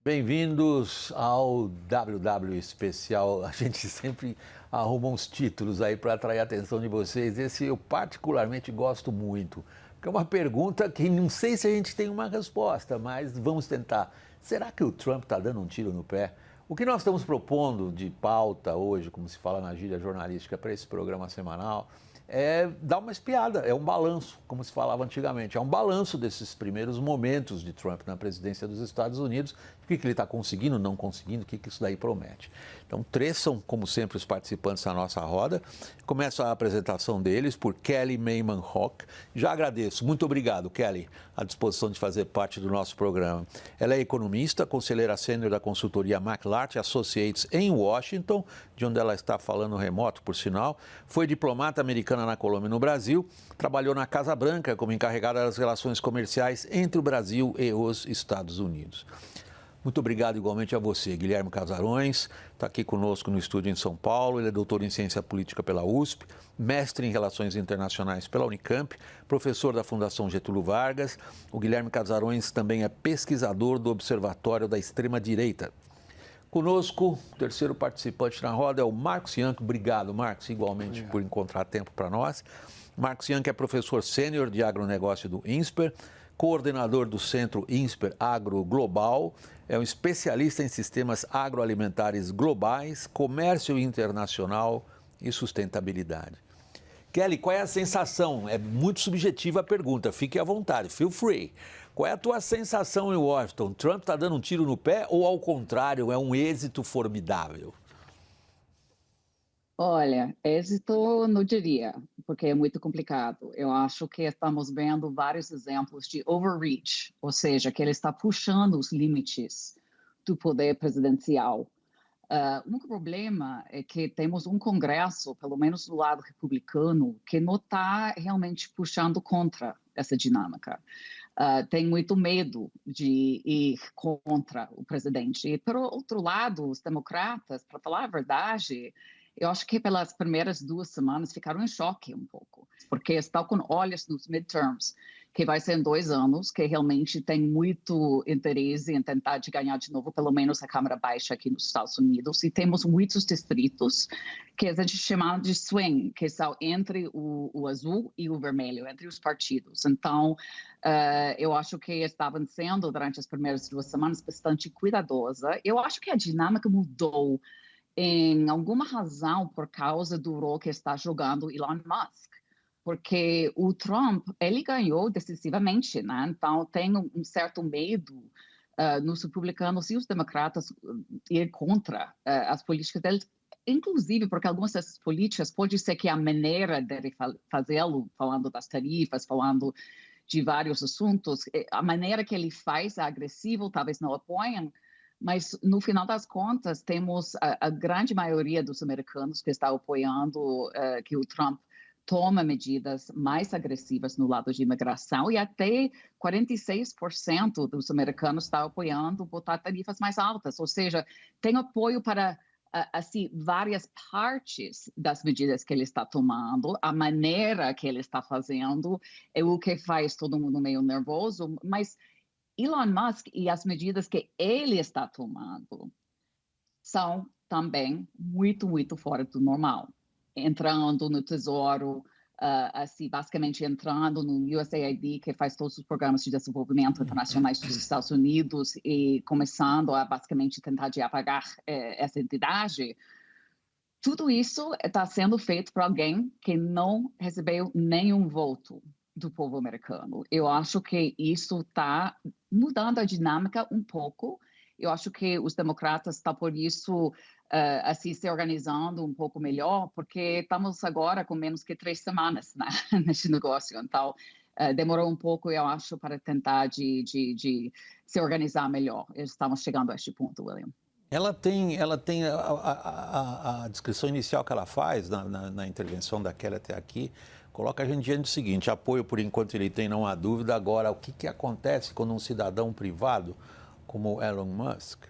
Bem-vindos ao WW Especial. A gente sempre arruma uns títulos aí para atrair a atenção de vocês. Esse eu particularmente gosto muito, porque é uma pergunta que não sei se a gente tem uma resposta, mas vamos tentar. Será que o Trump está dando um tiro no pé? O que nós estamos propondo de pauta hoje, como se fala na gíria jornalística, para esse programa semanal, é dar uma espiada, é um balanço, como se falava antigamente. É um balanço desses primeiros momentos de Trump na presidência dos Estados Unidos, o que ele está conseguindo, não conseguindo, o que isso daí promete. Então, três são, como sempre, os participantes da nossa roda. Começa a apresentação deles por Kelly Mayman Hawk. Já agradeço, muito obrigado, Kelly, à disposição de fazer parte do nosso programa. Ela é economista, conselheira sênior da consultoria McLarty Associates em Washington, de onde ela está falando remoto, por sinal. Foi diplomata americana na Colômbia e no Brasil, trabalhou na Casa Branca como encarregada das relações comerciais entre o Brasil e os Estados Unidos. Muito obrigado igualmente a você, Guilherme Casarões, está aqui conosco no estúdio em São Paulo. Ele é doutor em Ciência Política pela USP, mestre em Relações Internacionais pela Unicamp, professor da Fundação Getúlio Vargas. O Guilherme Casarões também é pesquisador do Observatório da Extrema-Direita. Conosco, o terceiro participante na roda é o Marcos Ianchi. Obrigado, Marcos, igualmente por encontrar tempo para nós. Marcos Ianchi é professor sênior de agronegócio do INSPER, coordenador do Centro INSPER Agro Global, é um especialista em sistemas agroalimentares globais, comércio internacional e sustentabilidade. Kelly, qual é a sensação? É muito subjetiva a pergunta, fique à vontade, feel free. Qual é a tua sensação em Washington? Trump está dando um tiro no pé ou, ao contrário, é um êxito formidável? Olha, êxito não diria, porque é muito complicado. Eu acho que estamos vendo vários exemplos de overreach, ou seja, que ele está puxando os limites do poder presidencial. O único problema é que temos um Congresso, pelo menos do lado republicano, que não está realmente puxando contra essa dinâmica. Tem muito medo de ir contra o presidente. E, por outro lado, os democratas, para falar a verdade, eu acho que pelas primeiras 2 semanas ficaram em choque um pouco, porque estão com olhos nos midterms, que vai ser em 2 anos, que realmente tem muito interesse em tentar de ganhar de novo, pelo menos a Câmara Baixa aqui nos Estados Unidos, e temos muitos distritos que a gente chama de swing, que são entre o azul e o vermelho, entre os partidos. Então, eu acho que estavam sendo, durante as primeiras 2 semanas, bastante cuidadosa. Eu acho que a dinâmica mudou em alguma razão por causa do rol que está jogando Elon Musk, porque o Trump, ele ganhou decisivamente, né? Então tem um certo medo nos republicanos e os democratas ir contra as políticas deles, inclusive porque algumas dessas políticas pode ser que a maneira dele fazê-lo, falando das tarifas, falando de vários assuntos, a maneira que ele faz é agressivo, talvez não apoiem, mas, no final das contas, temos a grande maioria dos americanos que está apoiando que o Trump toma medidas mais agressivas no lado de imigração e até 46% dos americanos estão apoiando botar tarifas mais altas. Ou seja, tem apoio para assim, várias partes das medidas que ele está tomando, a maneira que ele está fazendo é o que faz todo mundo meio nervoso, mas Elon Musk e as medidas que ele está tomando são também muito, muito fora do normal. Entrando no Tesouro, assim, basicamente entrando no USAID, que faz todos os programas de desenvolvimento internacionais dos Estados Unidos, e começando a basicamente tentar de apagar essa entidade. Tudo isso está sendo feito por alguém que não recebeu nenhum voto do povo americano. Eu acho que isso está mudando a dinâmica um pouco. Eu acho que os democratas estão, por isso, assim, se organizando um pouco melhor, porque estamos agora com menos que 3 semanas, né, nesse negócio. Então, demorou um pouco, eu acho, para tentar de se organizar melhor. Estamos chegando a este ponto, William. Ela tem a descrição inicial que ela faz na intervenção da Kelly até aqui, coloca a gente diante do seguinte: apoio por enquanto ele tem, não há dúvida. Agora, o que acontece quando um cidadão privado como Elon Musk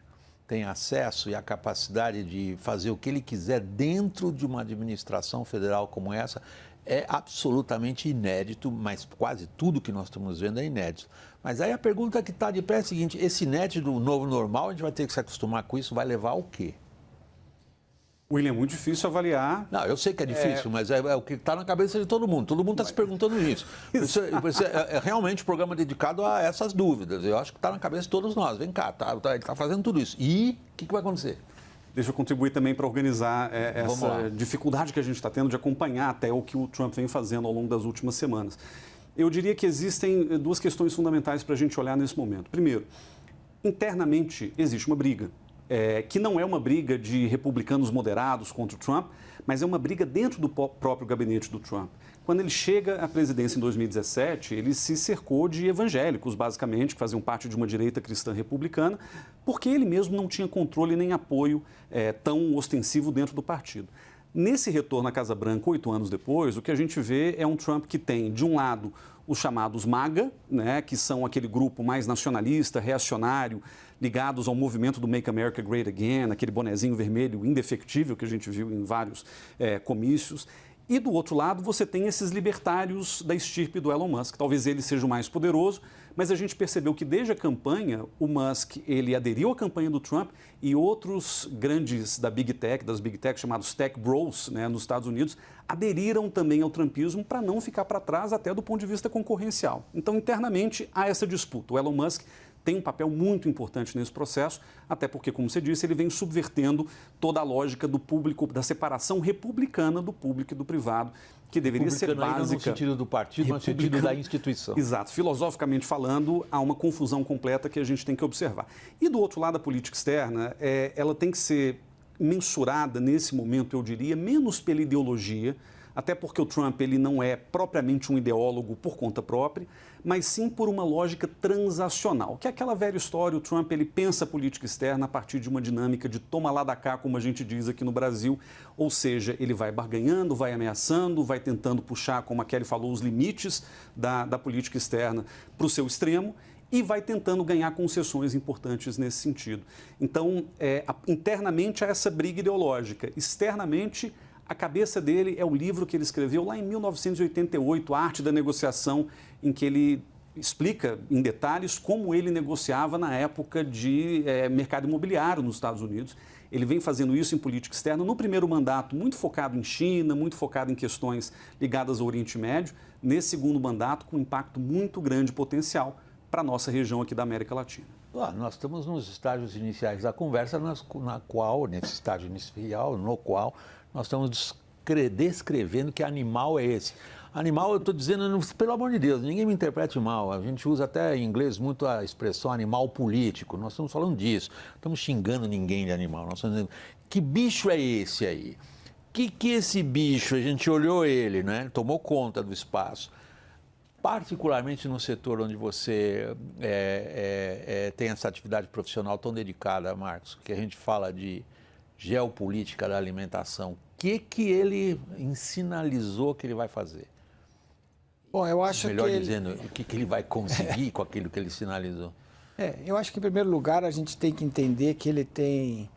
tem acesso e a capacidade de fazer o que ele quiser dentro de uma administração federal como essa? é absolutamente inédito, mas quase tudo que nós estamos vendo é inédito. Mas aí a pergunta que está de pé é a seguinte: esse inédito do novo normal, a gente vai ter que se acostumar com isso, vai levar ao quê? William, é muito difícil avaliar. Não, eu sei que é difícil, mas é o que está na cabeça de todo mundo. Todo mundo está se perguntando isso. Isso é realmente um programa dedicado a essas dúvidas. Eu acho que está na cabeça de todos nós. Vem cá, ele está fazendo tudo isso. E o que vai acontecer? Deixa eu contribuir também para organizar essa dificuldade que a gente está tendo de acompanhar até o que o Trump vem fazendo ao longo das últimas semanas. Eu diria que existem duas questões fundamentais para a gente olhar nesse momento. Primeiro, internamente existe uma briga. Que não é uma briga de republicanos moderados contra o Trump, mas é uma briga dentro do próprio gabinete do Trump. Quando ele chega à presidência em 2017, ele se cercou de evangélicos, basicamente, que faziam parte de uma direita cristã republicana, porque ele mesmo não tinha controle nem apoio tão ostensivo dentro do partido. Nesse retorno à Casa Branca, 8 anos depois, o que a gente vê é um Trump que tem, de um lado, os chamados MAGA, né, que são aquele grupo mais nacionalista, reacionário, ligados ao movimento do Make America Great Again, aquele bonezinho vermelho indefectível que a gente viu em vários comícios. E do outro lado, você tem esses libertários da estirpe do Elon Musk. Talvez ele seja o mais poderoso, mas a gente percebeu que desde a campanha, o Musk ele aderiu à campanha do Trump e outros grandes das Big Tech, chamados Tech Bros, né, nos Estados Unidos, aderiram também ao trumpismo para não ficar para trás até do ponto de vista concorrencial. Então, internamente, há essa disputa. O Elon Musk tem um papel muito importante nesse processo, até porque, como você disse, ele vem subvertendo toda a lógica do público, da separação republicana do público e do privado, que deveria ser básica. No sentido do partido, mas no sentido da instituição. Exato. Filosoficamente falando, há uma confusão completa que a gente tem que observar. E do outro lado, a política externa, ela tem que ser mensurada nesse momento, eu diria, menos pela ideologia, até porque o Trump ele não é propriamente um ideólogo por conta própria, mas sim por uma lógica transacional, que é aquela velha história, o Trump ele pensa a política externa a partir de uma dinâmica de toma lá da cá, como a gente diz aqui no Brasil, ou seja, ele vai barganhando, vai ameaçando, vai tentando puxar, como a Kelly falou, os limites da política externa para o seu extremo, e vai tentando ganhar concessões importantes nesse sentido. Então, internamente há essa briga ideológica, externamente a cabeça dele é o livro que ele escreveu lá em 1988, A Arte da Negociação, em que ele explica em detalhes como ele negociava na época de mercado imobiliário nos Estados Unidos. Ele vem fazendo isso em política externa no primeiro mandato, muito focado em China, muito focado em questões ligadas ao Oriente Médio. Nesse segundo mandato, com um impacto muito grande potencial para a nossa região aqui da América Latina. Nós estamos nos estágios iniciais da conversa, nesse estágio inicial, no qual nós estamos descrevendo que animal é esse. Animal, eu estou dizendo, pelo amor de Deus, ninguém me interprete mal. A gente usa até em inglês muito a expressão animal político. Nós estamos falando disso. Não estamos xingando ninguém de animal. Nós estamos dizendo, que bicho é esse aí? Que esse bicho, a gente olhou ele, né? Ele tomou conta do espaço. Particularmente no setor onde você tem essa atividade profissional tão dedicada, Marcos, que a gente fala de geopolítica da alimentação. O que ele sinalizou que ele vai fazer? Bom, eu acho Melhor dizendo, o que ele vai conseguir com aquilo que ele sinalizou? Eu acho que, em primeiro lugar, a gente tem que entender que ele tem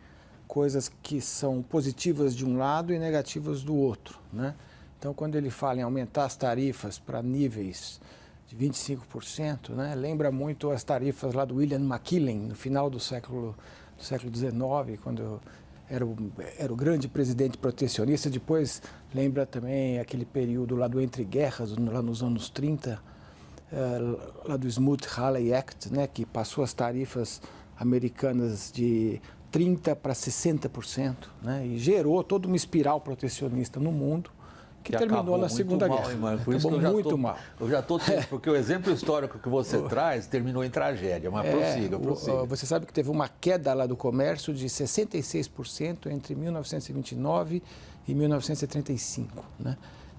coisas que são positivas de um lado e negativas do outro, né? Então, quando ele fala em aumentar as tarifas para níveis de 25%, né, lembra muito as tarifas lá do William McKinley, no final do século XIX, quando era o grande presidente protecionista. Depois lembra também aquele período lá do Entre Guerras, lá nos anos 30, lá do Smoot-Hawley Act, né, que passou as tarifas americanas de 30% para 60%, né, e gerou toda uma espiral protecionista no mundo, que terminou na Segunda Guerra. Acabou muito mal. Eu já estou tenso, porque o exemplo histórico que você traz terminou em tragédia, mas prossiga. Você sabe que teve uma queda lá do comércio de 66% entre 1929 e 1935, né?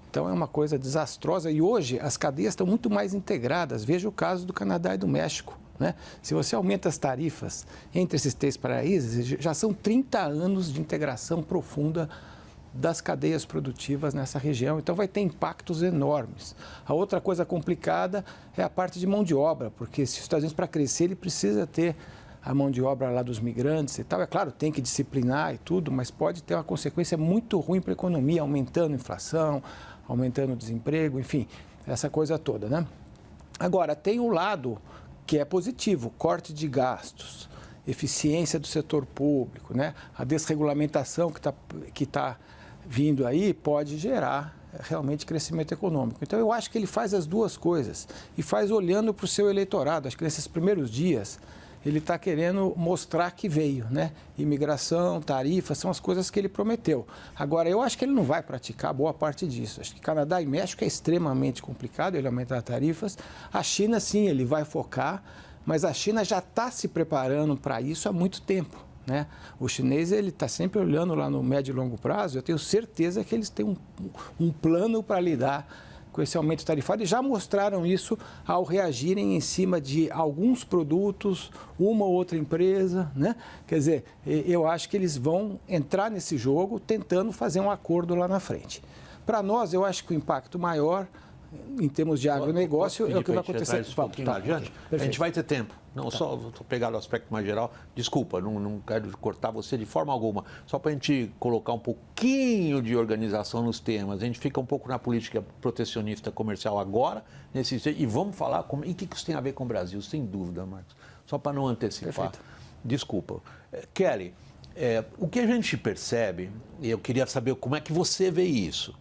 Então é uma coisa desastrosa e hoje as cadeias estão muito mais integradas. Veja o caso do Canadá e do México, né? Se você aumenta as tarifas entre esses três países, já são 30 anos de integração profunda das cadeias produtivas nessa região, então vai ter impactos enormes. A outra coisa complicada é a parte de mão de obra, porque se os Estados Unidos, para crescer, ele precisa ter a mão de obra lá dos migrantes e tal. É claro, tem que disciplinar e tudo, mas pode ter uma consequência muito ruim para a economia, aumentando a inflação, aumentando o desemprego, enfim, essa coisa toda, né? Agora, tem um lado que é positivo, corte de gastos, eficiência do setor público, né? A desregulamentação que tá vindo aí pode gerar realmente crescimento econômico. Então, eu acho que ele faz as duas coisas e faz olhando para o seu eleitorado. Acho que nesses primeiros dias ele está querendo mostrar que veio, né? Imigração, tarifas, são as coisas que ele prometeu. Agora, eu acho que ele não vai praticar boa parte disso. Acho que Canadá e México é extremamente complicado ele aumentar tarifas. A China, sim, ele vai focar, mas a China já está se preparando para isso há muito tempo, né? O chinês ele está sempre olhando lá no médio e longo prazo. Eu tenho certeza que eles têm um plano para lidar com esse aumento tarifário e já mostraram isso ao reagirem em cima de alguns produtos, uma ou outra empresa, né? Quer dizer, eu acho que eles vão entrar nesse jogo tentando fazer um acordo lá na frente. Para nós, eu acho que o impacto maior em termos de agronegócio é o que vai acontecer. Adiante. A gente vai ter tempo. Não, só estou pegando o aspecto mais geral. Desculpa, não quero cortar você de forma alguma. Só para a gente colocar um pouquinho de organização nos temas. A gente fica um pouco na política protecionista comercial agora, e vamos falar e o que isso tem a ver com o Brasil, sem dúvida, Marcos. Só para não antecipar. Perfeito. Desculpa. Kelly, o que a gente percebe, e eu queria saber como é que você vê isso,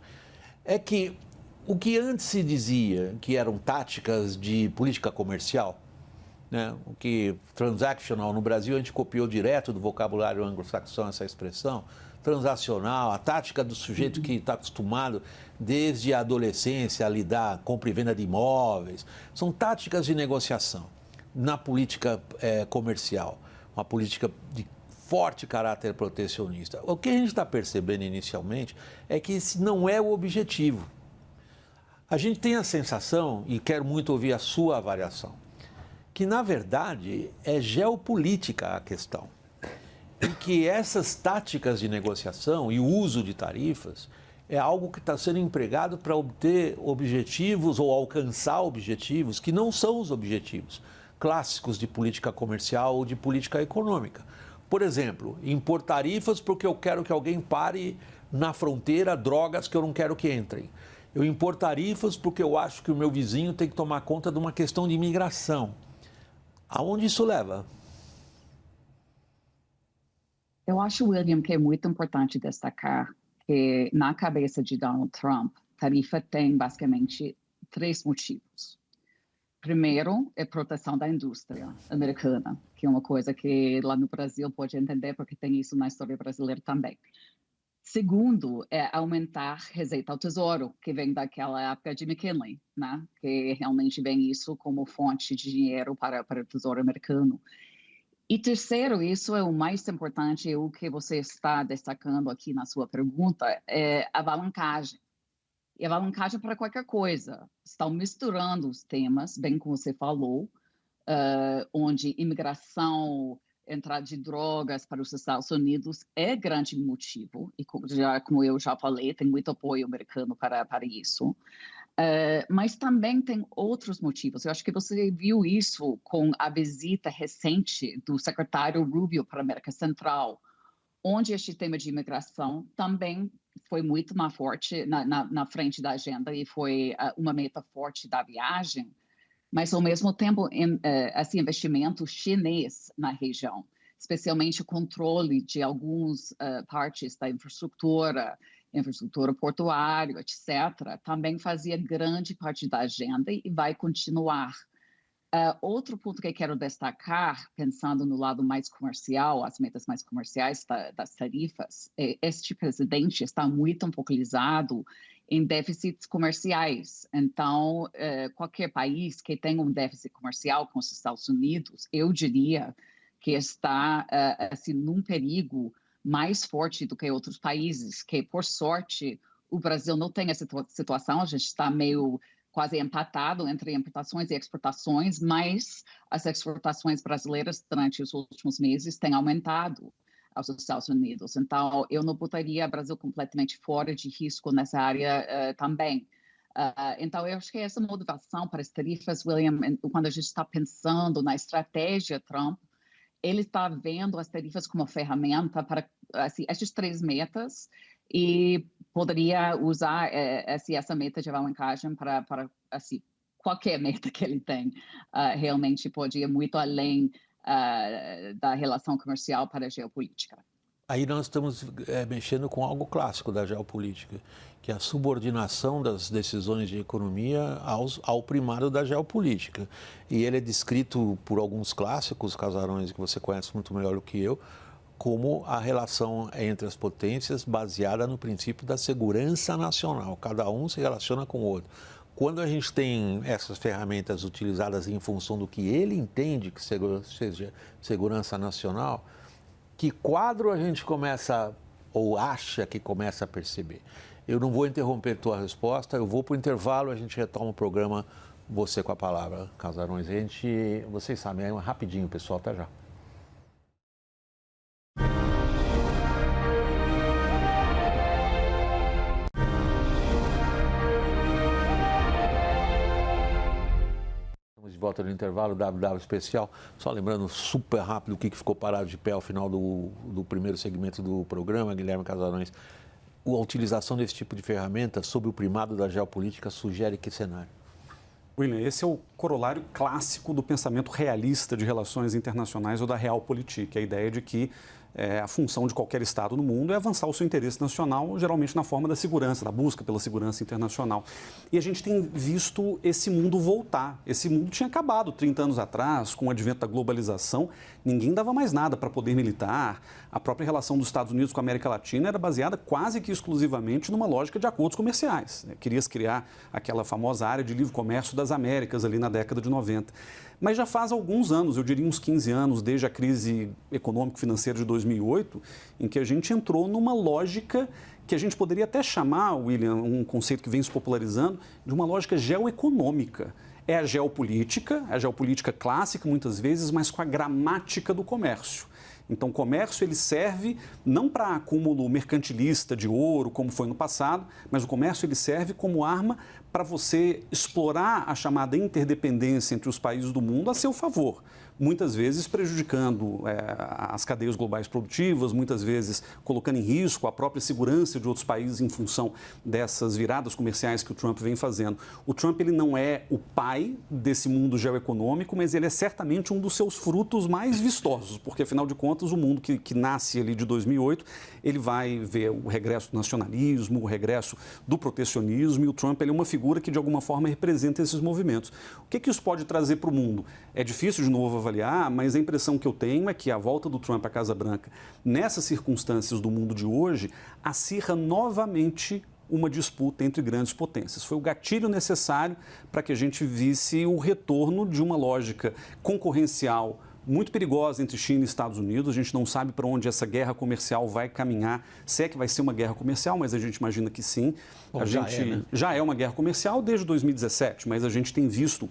é que o que antes se dizia que eram táticas de política comercial, né? O que transactional no Brasil a gente copiou direto do vocabulário anglo-saxão essa expressão, transacional, a tática do sujeito que está acostumado desde a adolescência a lidar com compra e venda de imóveis, são táticas de negociação na política comercial, uma política de forte caráter protecionista. O que a gente está percebendo inicialmente é que esse não é o objetivo. A gente tem a sensação, e quero muito ouvir a sua avaliação, que, na verdade, é geopolítica a questão. E que essas táticas de negociação e o uso de tarifas é algo que está sendo empregado para obter objetivos ou alcançar objetivos que não são os objetivos clássicos de política comercial ou de política econômica. Por exemplo, impor tarifas porque eu quero que alguém pare na fronteira drogas que eu não quero que entrem. Eu impor tarifas porque eu acho que o meu vizinho tem que tomar conta de uma questão de imigração. Aonde isso leva? Eu acho, William, que é muito importante destacar que na cabeça de Donald Trump, tarifa tem basicamente 3 motivos. Primeiro, é proteção da indústria americana, que é uma coisa que lá no Brasil pode entender, porque tem isso na história brasileira também. Segundo, é aumentar receita ao tesouro, que vem daquela época de McKinley, né? Que realmente vem isso como fonte de dinheiro para o tesouro americano. E terceiro, isso é o mais importante, o que você está destacando aqui na sua pergunta, é a alavancagem. E a alavancagem para qualquer coisa. Estão misturando os temas, bem como você falou, onde imigração, entrada de drogas para os Estados Unidos é grande motivo, e como eu já falei, tem muito apoio americano para isso. Mas também tem outros motivos. Eu acho que você viu isso com a visita recente do secretário Rubio para a América Central, onde este tema de imigração também foi muito na frente da agenda e foi uma meta forte da viagem, mas, ao mesmo tempo, esse investimento chinês na região, especialmente o controle de algumas partes da infraestrutura portuária, etc., também fazia grande parte da agenda e vai continuar. Outro ponto que eu quero destacar, pensando no lado mais comercial, as metas mais comerciais das tarifas, este presidente está muito focalizado em déficits comerciais. Então, qualquer país que tenha um déficit comercial com os Estados Unidos, eu diria que está assim, num perigo mais forte do que outros países, que, por sorte, o Brasil não tem essa situação, a gente está meio quase empatado entre importações e exportações, mas as exportações brasileiras durante os últimos meses têm aumentado aos Estados Unidos. Então, eu não botaria o Brasil completamente fora de risco nessa área também. Então, eu acho que essa motivação para as tarifas, William, quando a gente está pensando na estratégia Trump, ele está vendo as tarifas como ferramenta para assim, essas 3 metas e poderia usar essa meta de alavancagem para assim, qualquer meta que ele tem. Realmente pode ir muito além da relação comercial para a geopolítica. Aí nós estamos mexendo com algo clássico da geopolítica, que é a subordinação das decisões de economia ao primário da geopolítica. E ele é descrito por alguns clássicos, Casarões, que você conhece muito melhor do que eu, como a relação entre as potências baseada no princípio da segurança nacional. Cada um se relaciona com o outro. Quando a gente tem essas ferramentas utilizadas em função do que ele entende que seja segurança nacional, que quadro a gente começa ou acha que começa a perceber? Eu não vou interromper tua resposta, eu vou para o intervalo, a gente retoma o programa Você com a Palavra, Casarões. Vocês sabem, é rapidinho, pessoal, até já. De volta no intervalo, WW Especial. Só lembrando super rápido o que ficou parado de pé ao final do primeiro segmento do programa, Guilherme Casarões. A utilização desse tipo de ferramenta sob o primado da geopolítica sugere que cenário? William, esse é o corolário clássico do pensamento realista de relações internacionais ou da realpolitik, a ideia de que a função de qualquer Estado no mundo é avançar o seu interesse nacional, geralmente na forma da segurança, da busca pela segurança internacional. E a gente tem visto esse mundo voltar. Esse mundo tinha acabado 30 anos atrás, com o advento da globalização. Ninguém dava mais nada para poder militar. A própria relação dos Estados Unidos com a América Latina era baseada quase que exclusivamente numa lógica de acordos comerciais. Queria-se criar aquela famosa área de livre comércio das Américas ali na década de 90. Mas já faz alguns anos, eu diria uns 15 anos, desde a crise econômico-financeira de 2008, em que a gente entrou numa lógica que a gente poderia até chamar, William, um conceito que vem se popularizando, de uma lógica geoeconômica. É a geopolítica clássica, muitas vezes, mas com a gramática do comércio. Então, o comércio ele serve não para acúmulo mercantilista de ouro, como foi no passado, mas o comércio ele serve como arma para você explorar a chamada interdependência entre os países do mundo a seu favor. Muitas vezes prejudicando as cadeias globais produtivas, muitas vezes colocando em risco a própria segurança de outros países em função dessas viradas comerciais que o Trump vem fazendo. O Trump ele não é o pai desse mundo geoeconômico, mas ele é certamente um dos seus frutos mais vistosos, porque afinal de contas o mundo que nasce ali de 2008, ele vai ver o regresso do nacionalismo, o regresso do protecionismo, e o Trump ele é uma figura que de alguma forma representa esses movimentos. O que isso pode trazer para o mundo? É difícil de novo avaliar, mas a impressão que eu tenho é que a volta do Trump à Casa Branca, nessas circunstâncias do mundo de hoje, acirra novamente uma disputa entre grandes potências. Foi o gatilho necessário para que a gente visse o retorno de uma lógica concorrencial muito perigosa entre China e Estados Unidos. A gente não sabe para onde essa guerra comercial vai caminhar, se é que vai ser uma guerra comercial, mas a gente imagina que sim. Bom, já é uma guerra comercial desde 2017, mas a gente tem visto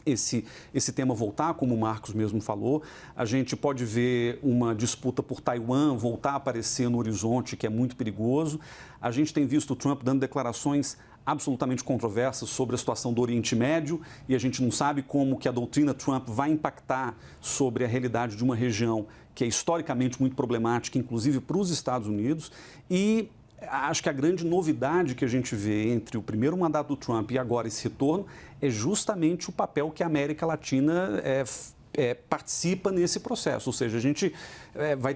esse tema voltar, como o Marcos mesmo falou. A gente pode ver uma disputa por Taiwan voltar a aparecer no horizonte, que é muito perigoso. A gente tem visto o Trump dando declarações absolutamente controversas sobre a situação do Oriente Médio, e a gente não sabe como que a doutrina Trump vai impactar sobre a realidade de uma região que é historicamente muito problemática, inclusive para os Estados Unidos. E acho que a grande novidade que a gente vê entre o primeiro mandato do Trump e agora esse retorno é justamente o papel que a América Latina participa nesse processo. Ou seja, a gente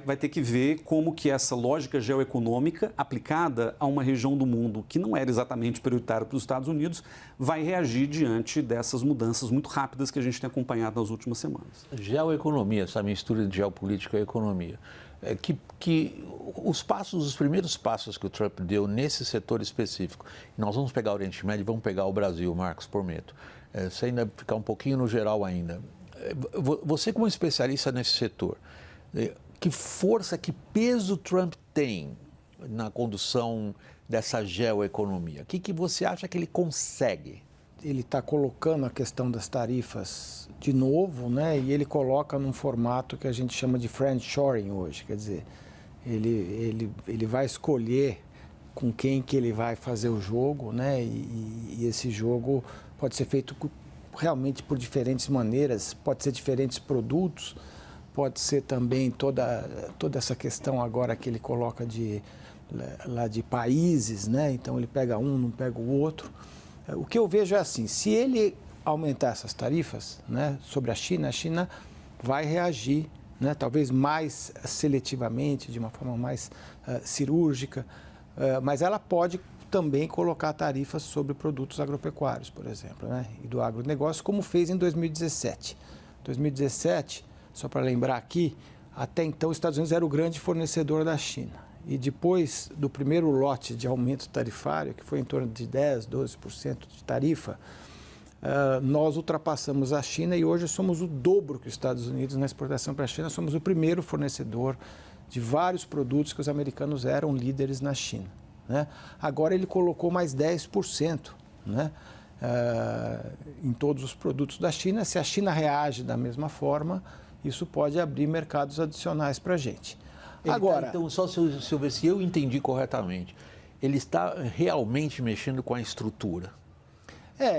vai ter que ver como que essa lógica geoeconômica aplicada a uma região do mundo que não era exatamente prioritária para os Estados Unidos vai reagir diante dessas mudanças muito rápidas que a gente tem acompanhado nas últimas semanas. Geoeconomia, essa mistura de geopolítica e economia. Os primeiros passos que o Trump deu nesse setor específico, nós vamos pegar o Oriente Médio e vamos pegar o Brasil, Marcos, prometo. Você ainda ficar um pouquinho no geral ainda. Você como especialista nesse setor, que força, que peso Trump tem na condução dessa geoeconomia? O que você acha que ele consegue? Ele está colocando a questão das tarifas de novo, né? E ele coloca num formato que a gente chama de friendshoring hoje. Quer dizer, ele vai escolher com quem que ele vai fazer o jogo, né? E esse jogo pode ser feito realmente por diferentes maneiras, pode ser diferentes produtos, pode ser também toda essa questão agora que ele coloca de lá de países, né? Então ele pega um, não pega o outro. O que eu vejo é assim, se ele aumentar essas tarifas, né, sobre a China vai reagir, né, talvez mais seletivamente, de uma forma mais cirúrgica, mas ela pode também colocar tarifas sobre produtos agropecuários, por exemplo, né, e do agronegócio, como fez em 2017. 2017, só para lembrar aqui, até então os Estados Unidos era o grande fornecedor da China. E depois do primeiro lote de aumento tarifário, que foi em torno de 10%, 12% de tarifa, nós ultrapassamos a China e hoje somos o dobro que os Estados Unidos na exportação para a China. Somos o primeiro fornecedor de vários produtos que os americanos eram líderes na China, né? Agora ele colocou mais 10%, né, em todos os produtos da China. Se a China reage da mesma forma, isso pode abrir mercados adicionais para a gente. Agora, então, só se eu ver se eu entendi corretamente, ele está realmente mexendo com a estrutura.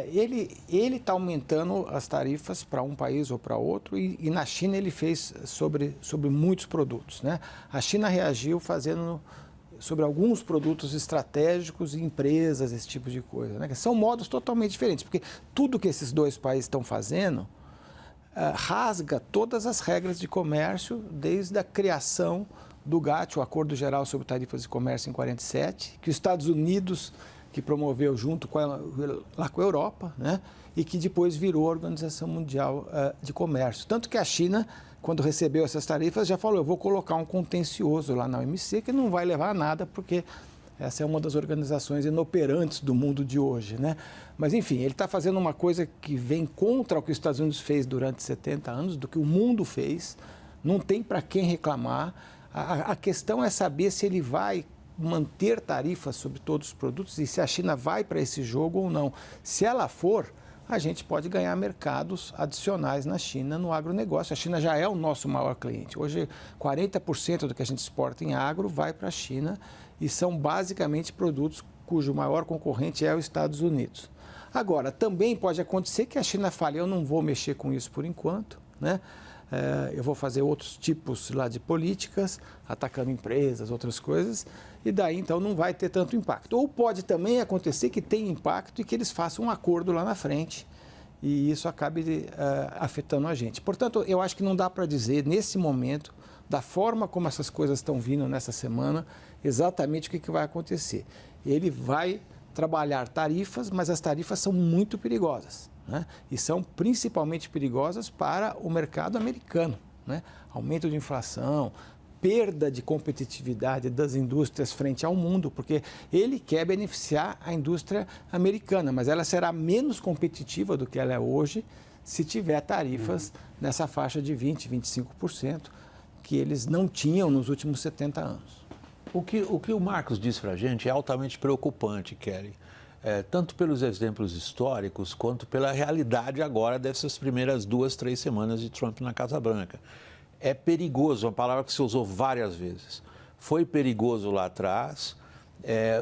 Ele está aumentando as tarifas para um país ou para outro e na China ele fez sobre muitos produtos, né? A China reagiu fazendo sobre alguns produtos estratégicos e empresas, esse tipo de coisa, né? São modos totalmente diferentes, porque tudo que esses dois países estão fazendo rasga todas as regras de comércio desde a criação do GATT, o Acordo Geral sobre Tarifas de Comércio em 47, que os Estados Unidos que promoveu junto com a Europa, né, e que depois virou a Organização Mundial de Comércio. Tanto que a China, quando recebeu essas tarifas, já falou, eu vou colocar um contencioso lá na OMC que não vai levar a nada, porque essa é uma das organizações inoperantes do mundo de hoje, né? Mas, enfim, ele está fazendo uma coisa que vem contra o que os Estados Unidos fez durante 70 anos, do que o mundo fez, não tem para quem reclamar. A questão é saber se ele vai manter tarifas sobre todos os produtos e se a China vai para esse jogo ou não. Se ela for, a gente pode ganhar mercados adicionais na China, no agronegócio. A China já é o nosso maior cliente. Hoje, 40% do que a gente exporta em agro vai para a China e são basicamente produtos cujo maior concorrente é os Estados Unidos. Agora, também pode acontecer que a China fale, eu não vou mexer com isso por enquanto, né? Eu vou fazer outros tipos lá de políticas, atacando empresas, outras coisas, e daí então não vai ter tanto impacto. Ou pode também acontecer que tenha impacto e que eles façam um acordo lá na frente e isso acabe afetando a gente. Portanto, eu acho que não dá para dizer nesse momento, da forma como essas coisas estão vindo nessa semana, exatamente o que vai acontecer. Ele vai trabalhar tarifas, mas as tarifas são muito perigosas, né? E são principalmente perigosas para o mercado americano, né? Aumento de inflação, perda de competitividade das indústrias frente ao mundo, porque ele quer beneficiar a indústria americana, mas ela será menos competitiva do que ela é hoje se tiver tarifas nessa faixa de 20%, 25%, que eles não tinham nos últimos 70 anos. O que o Marcos disse para a gente é altamente preocupante, Kelly. Tanto pelos exemplos históricos, quanto pela realidade agora dessas primeiras 2, 3 semanas de Trump na Casa Branca. É perigoso, uma palavra que se usou várias vezes. Foi perigoso lá atrás,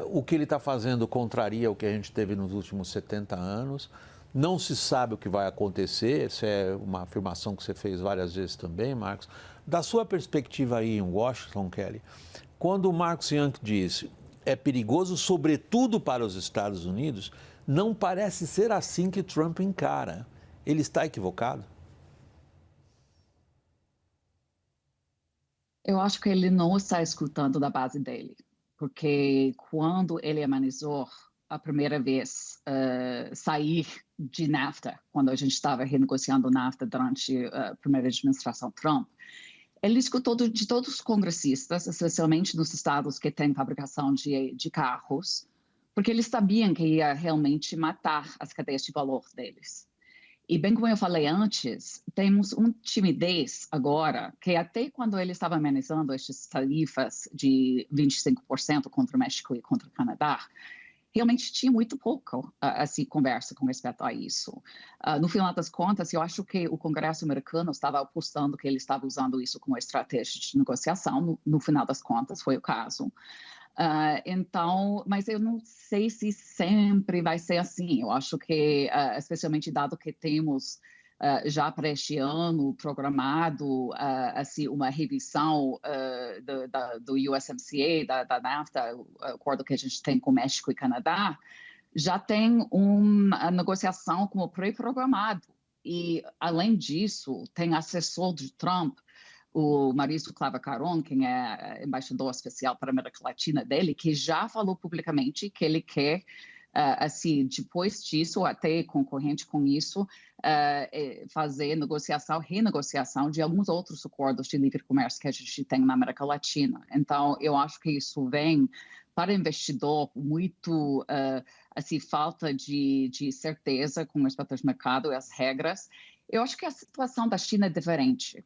o que ele está fazendo contraria o que a gente teve nos últimos 70 anos, não se sabe o que vai acontecer, essa é uma afirmação que você fez várias vezes também, Marcos. Da sua perspectiva aí em Washington, Kelly, quando o Marcos Young disse é perigoso, sobretudo para os Estados Unidos, não parece ser assim que Trump encara. Ele está equivocado? Eu acho que ele não está escutando da base dele, porque quando ele amenizou a primeira vez sair de NAFTA, quando a gente estava renegociando o NAFTA durante a primeira administração Trump, ele escutou de todos os congressistas, especialmente nos estados que têm fabricação de carros, porque eles sabiam que ia realmente matar as cadeias de valor deles. E bem como eu falei antes, temos uma timidez agora, que até quando ele estava amenizando essas tarifas de 25% contra o México e contra o Canadá, realmente tinha muito pouco assim, conversa com respeito a isso. No final das contas, eu acho que o Congresso americano estava apostando que ele estava usando isso como estratégia de negociação. No final das contas, foi o caso. Então, mas eu não sei se sempre vai ser assim. Eu acho que, especialmente dado que temos já para este ano programado assim uma revisão do USMCA, da NAFTA, o acordo que a gente tem com o México e Canadá, já tem uma negociação como pré-programado. E, além disso, tem assessor de Trump, o Mauricio Clava-Caron, que é embaixador especial para a América Latina dele, que já falou publicamente que ele quer, assim, depois disso, até concorrente com isso, fazer renegociação de alguns outros acordos de livre comércio que a gente tem na América Latina. Então, eu acho que isso vem para investidor muito, assim, falta de certeza com respeito ao mercado e às regras. Eu acho que a situação da China é diferente,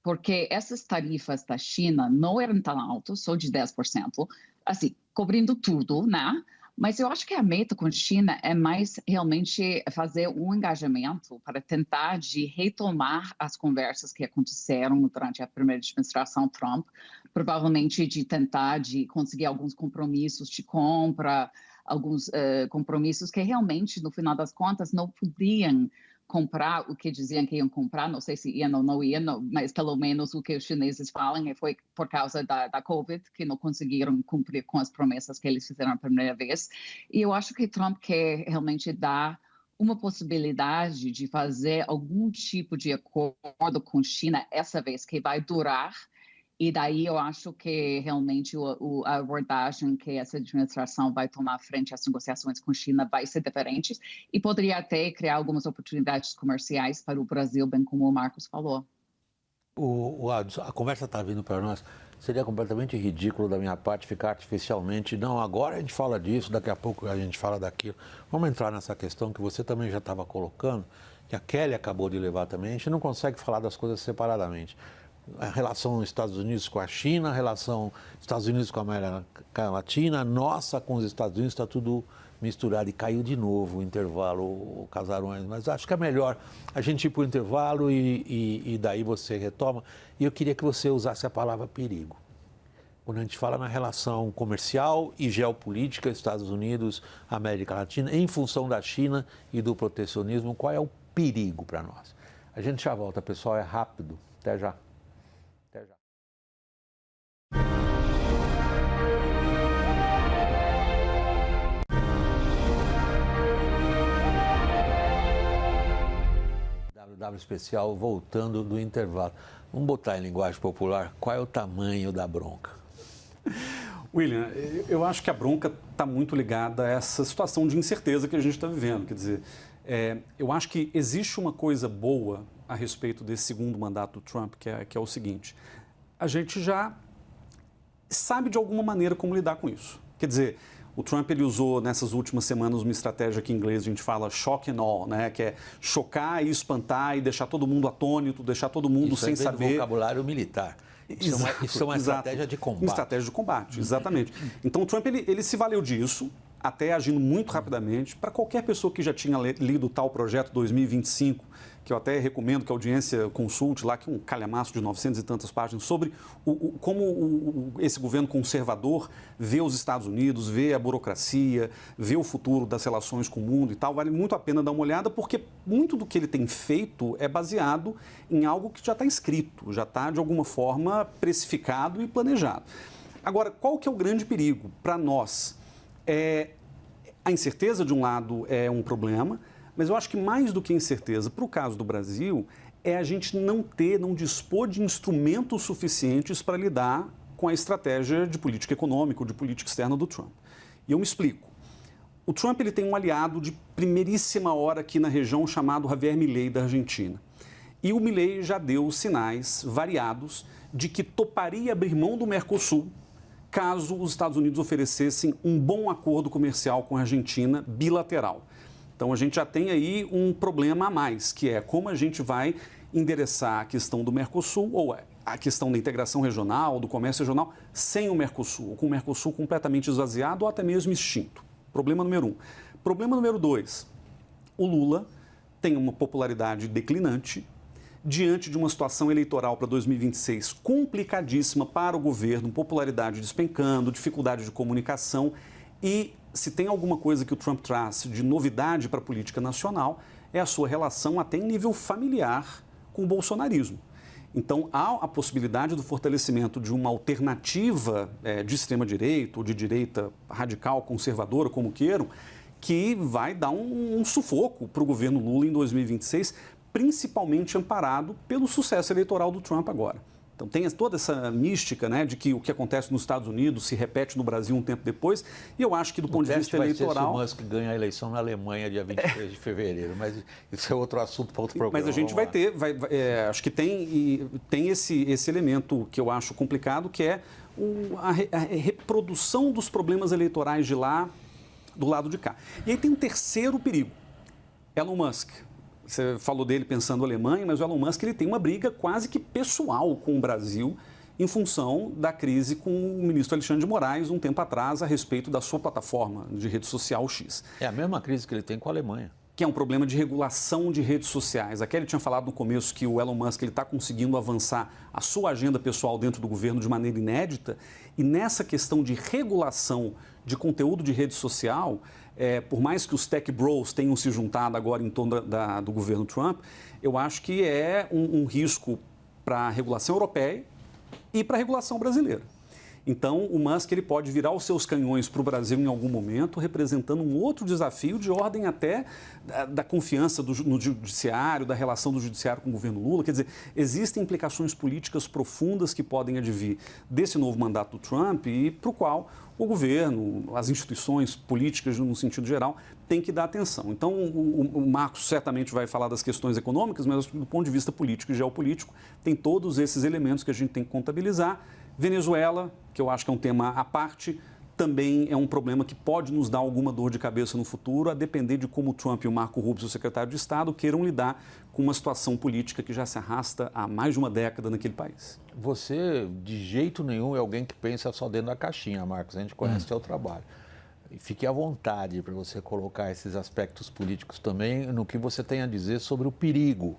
porque essas tarifas da China não eram tão altas, só de 10%, assim, cobrindo tudo, né? Mas eu acho que a meta com a China é mais realmente fazer um engajamento para tentar de retomar as conversas que aconteceram durante a primeira administração Trump, provavelmente de tentar de conseguir alguns compromissos de compra, alguns compromissos que realmente, no final das contas, não podiam comprar o que diziam que iam comprar, não sei se iam ou não iam, mas pelo menos o que os chineses falam foi por causa da Covid, que não conseguiram cumprir com as promessas que eles fizeram a primeira vez. E eu acho que Trump quer realmente dar uma possibilidade de fazer algum tipo de acordo com a China essa vez, que vai durar. E daí eu acho que realmente a abordagem que essa administração vai tomar frente às negociações com a China vai ser diferente e poderia até criar algumas oportunidades comerciais para o Brasil, bem como o Marcos falou. A conversa está vindo para nós. Seria completamente ridículo da minha parte ficar artificialmente, não, agora a gente fala disso, daqui a pouco a gente fala daquilo. Vamos entrar nessa questão que você também já estava colocando, que a Kelly acabou de levar também, a gente não consegue falar das coisas separadamente. A relação Estados Unidos com a China, a relação Estados Unidos com a América Latina, nossa com os Estados Unidos, está tudo misturado e caiu de novo o intervalo, o Casarões. Mas acho que é melhor a gente ir para o intervalo e daí você retoma. E eu queria que você usasse a palavra perigo. Quando a gente fala na relação comercial e geopolítica, Estados Unidos, América Latina, em função da China e do protecionismo, qual é o perigo para nós? A gente já volta, pessoal, é rápido. Até já. WW especial voltando do intervalo. Vamos botar em linguagem popular, qual é o tamanho da bronca? William, eu acho que a bronca está muito ligada a essa situação de incerteza que a gente está vivendo. Quer dizer, eu acho que existe uma coisa boa a respeito desse segundo mandato do Trump, que é o seguinte: a gente já sabe de alguma maneira como lidar com isso. Quer dizer, o Trump ele usou nessas últimas semanas uma estratégia que em inglês a gente fala shock and awe, né? Que é chocar e espantar e deixar todo mundo atônito, deixar todo mundo sem saber. Isso é vocabulário militar. Isso é uma estratégia de combate. Uma estratégia de combate, exatamente. Então o Trump ele se valeu disso, até agindo muito rapidamente. Para qualquer pessoa que já tinha lido tal projeto 2025, que eu até recomendo que a audiência consulte lá, que é um calhamaço de 900 e tantas páginas, sobre como esse governo conservador vê os Estados Unidos, vê a burocracia, vê o futuro das relações com o mundo e tal. Vale muito a pena dar uma olhada, porque muito do que ele tem feito é baseado em algo que já está escrito, já está, de alguma forma, precificado e planejado. Agora, qual que é o grande perigo para nós? A incerteza, de um lado, é um problema, mas eu acho que mais do que incerteza, para o caso do Brasil, é a gente não dispor de instrumentos suficientes para lidar com a estratégia de política econômica ou de política externa do Trump. E eu me explico. O Trump ele tem um aliado de primeiríssima hora aqui na região chamado Javier Milei, da Argentina. E o Milei já deu sinais variados de que toparia abrir mão do Mercosul caso os Estados Unidos oferecessem um bom acordo comercial com a Argentina bilateral. Então, a gente já tem aí um problema a mais, que é como a gente vai endereçar a questão do Mercosul, ou a questão da integração regional, do comércio regional, sem o Mercosul, ou com o Mercosul completamente esvaziado ou até mesmo extinto. Problema número 1. Problema número 2. O Lula tem uma popularidade declinante diante de uma situação eleitoral para 2026 complicadíssima para o governo, popularidade despencando, dificuldade de comunicação e se tem alguma coisa que o Trump traz de novidade para a política nacional, é a sua relação até em nível familiar com o bolsonarismo. Então, há a possibilidade do fortalecimento de uma alternativa de extrema-direita ou de direita radical, conservadora, como queiram, que vai dar um sufoco para o governo Lula em 2026, principalmente amparado pelo sucesso eleitoral do Trump agora. Então, tem toda essa mística, né, de que o que acontece nos Estados Unidos se repete no Brasil um tempo depois. E eu acho que, do ponto de vista eleitoral... O Musk ganha a eleição na Alemanha, dia 23 de fevereiro. Mas isso é outro assunto para outro programa. Mas a gente vai ter... acho que tem esse elemento que eu acho complicado, que é a reprodução dos problemas eleitorais de lá, do lado de cá. E aí tem um terceiro perigo. Elon Musk. Você falou dele pensando Alemanha, mas o Elon Musk ele tem uma briga quase que pessoal com o Brasil em função da crise com o ministro Alexandre de Moraes um tempo atrás a respeito da sua plataforma de rede social X. É a mesma crise que ele tem com a Alemanha. Que é um problema de regulação de redes sociais. A Kelly tinha falado no começo que o Elon Musk está conseguindo avançar a sua agenda pessoal dentro do governo de maneira inédita e nessa questão de regulação de conteúdo de rede social, por mais que os tech bros tenham se juntado agora em torno do governo Trump, eu acho que é um risco para a regulação europeia e para a regulação brasileira. Então, o Musk ele pode virar os seus canhões para o Brasil em algum momento, representando um outro desafio de ordem até da confiança no judiciário, da relação do judiciário com o governo Lula. Quer dizer, existem implicações políticas profundas que podem advir desse novo mandato do Trump e para o qual o governo, as instituições políticas, no sentido geral, têm que dar atenção. Então, o Marcos certamente vai falar das questões econômicas, mas do ponto de vista político e geopolítico, tem todos esses elementos que a gente tem que contabilizar. Venezuela, que eu acho que é um tema à parte, também é um problema que pode nos dar alguma dor de cabeça no futuro, a depender de como o Trump e o Marco Rubio, o secretário de Estado, queiram lidar com uma situação política que já se arrasta há mais de uma década naquele país. Você, de jeito nenhum, é alguém que pensa só dentro da caixinha, Marcos. A gente conhece o seu trabalho. E fique à vontade para você colocar esses aspectos políticos também no que você tem a dizer sobre o perigo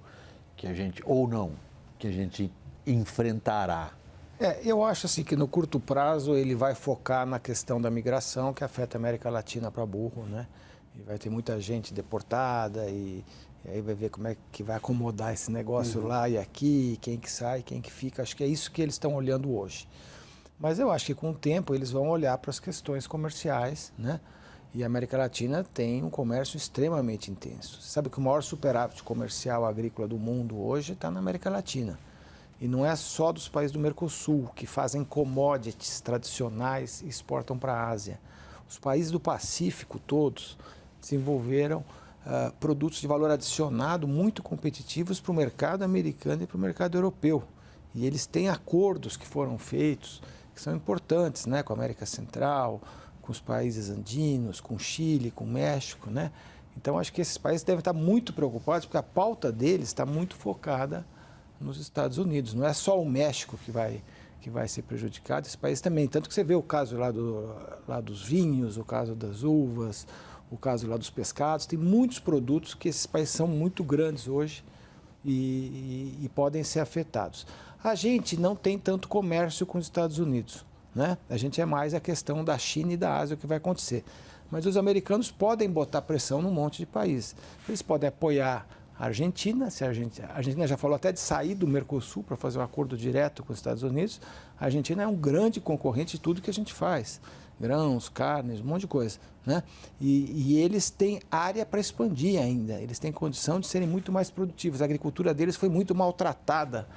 que a gente, ou não, que a gente enfrentará. Eu acho assim que no curto prazo ele vai focar na questão da migração que afeta a América Latina para burro, né? E vai ter muita gente deportada e aí vai ver como é que vai acomodar esse negócio lá e aqui, quem que sai, quem que fica. Acho que é isso que eles estão olhando hoje. Mas eu acho que com o tempo eles vão olhar para as questões comerciais, né? E a América Latina tem um comércio extremamente intenso. Você sabe que o maior superávit comercial agrícola do mundo hoje está na América Latina. E não é só dos países do Mercosul, que fazem commodities tradicionais e exportam para a Ásia. Os países do Pacífico todos desenvolveram produtos de valor adicionado muito competitivos para o mercado americano e para o mercado europeu. E eles têm acordos que foram feitos, que são importantes, né, com a América Central, com os países andinos, com o Chile, com o México, né? Então, acho que esses países devem estar muito preocupados, porque a pauta deles está muito focada nos Estados Unidos. Não é só o México que vai ser prejudicado, esse país também. Tanto que você vê o caso lá dos vinhos, o caso das uvas, o caso lá dos pescados. Tem muitos produtos que esses países são muito grandes hoje e podem ser afetados. A gente não tem tanto comércio com os Estados Unidos, né? A gente é mais a questão da China e da Ásia, o que vai acontecer. Mas os americanos podem botar pressão num monte de países. Eles podem apoiar a Argentina, a Argentina já falou até de sair do Mercosul para fazer um acordo direto com os Estados Unidos. A Argentina é um grande concorrente de tudo que a gente faz. Grãos, carnes, um monte de coisa, né? E eles têm área para expandir ainda. Eles têm condição de serem muito mais produtivos. A agricultura deles foi muito maltratada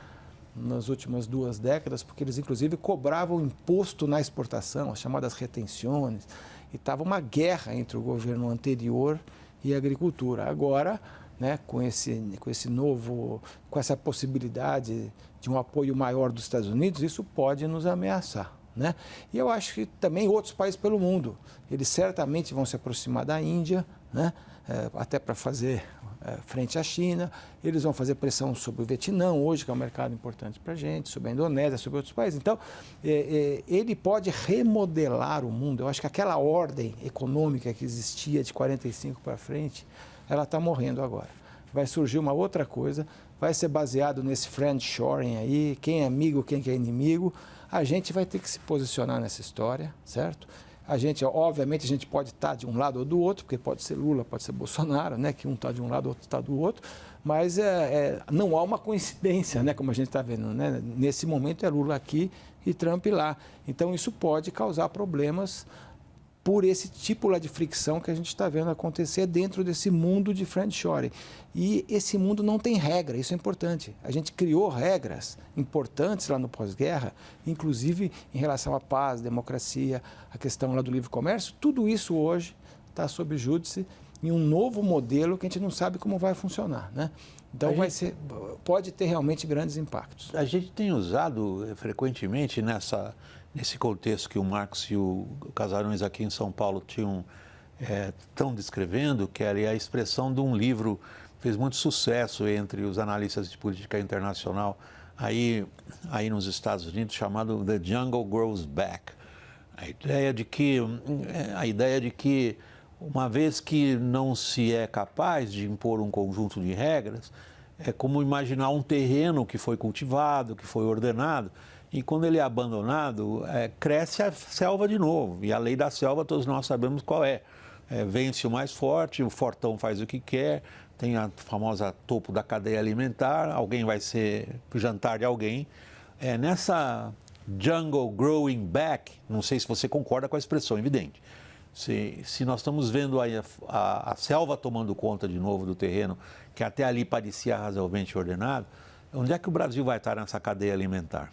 nas últimas 2 décadas, porque eles, inclusive, cobravam imposto na exportação, as chamadas retenções. E estava uma guerra entre o governo anterior e a agricultura. Agora, né, com essa possibilidade de um apoio maior dos Estados Unidos, isso pode nos ameaçar, né? E eu acho que também outros países pelo mundo, eles certamente vão se aproximar da Índia, né, até para fazer frente à China. Eles vão fazer pressão sobre o Vietnã, hoje, que é um mercado importante para a gente, sobre a Indonésia, sobre outros países. Então, ele pode remodelar o mundo. Eu acho que aquela ordem econômica que existia de 45 para frente, ela está morrendo agora. Vai surgir uma outra coisa, vai ser baseado nesse friendshoring aí, quem é amigo, quem é inimigo. A gente vai ter que se posicionar nessa história, certo? Obviamente, a gente pode estar de um lado ou do outro, porque pode ser Lula, pode ser Bolsonaro, né? Que um está de um lado, outro está do outro, mas não há uma coincidência, né? Como a gente está vendo, né? Nesse momento é Lula aqui e Trump lá. Então, isso pode causar problemas por esse tipo lá de fricção que a gente está vendo acontecer dentro desse mundo de friendshoring. E esse mundo não tem regra, isso é importante. A gente criou regras importantes lá no pós-guerra, inclusive em relação à paz, democracia, a questão lá do livre comércio. Tudo isso hoje está sob júdice em um novo modelo que a gente não sabe como vai funcionar, né? Então pode ter realmente grandes impactos. A gente tem usado frequentemente nesse contexto que o Marcos e o Casarões aqui em São Paulo estão descrevendo, que é a expressão de um livro que fez muito sucesso entre os analistas de política internacional aí nos Estados Unidos, chamado The Jungle Grows Back. A ideia de que uma vez que não se é capaz de impor um conjunto de regras, é como imaginar um terreno que foi cultivado, que foi ordenado, e quando ele é abandonado, cresce a selva de novo. E a lei da selva todos nós sabemos qual é. Vence o mais forte, o fortão faz o que quer, tem a famosa topo da cadeia alimentar, alguém vai ser jantar de alguém. Nessa jungle growing back, não sei se você concorda com a expressão, evidente. Se nós estamos vendo aí a selva tomando conta de novo do terreno, que até ali parecia razoavelmente ordenado, onde é que o Brasil vai estar nessa cadeia alimentar?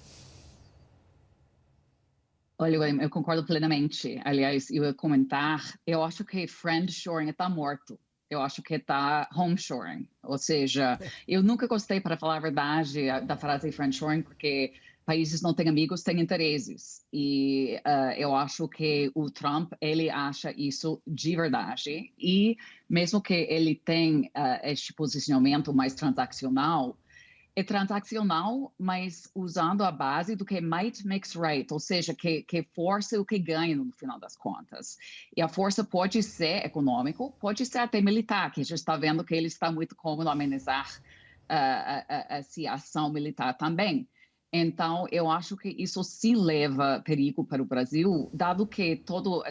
Olha, eu concordo plenamente. Aliás, eu ia comentar, eu acho que friendshoring está morto. Eu acho que está homeshoring. Ou seja, eu nunca gostei, para falar a verdade, da frase friendshoring, porque países não têm amigos, têm interesses. E eu acho que o Trump, ele acha isso de verdade. E mesmo que ele tenha este posicionamento mais transaccional, é transaccional, mas usando a base do que might makes right, ou seja, que força o que ganha no final das contas. E a força pode ser econômico, pode ser até militar, que a gente está vendo que ele está muito cômodo amenizar a ação militar também. Então, eu acho que isso sim leva perigo para o Brasil, dado que todo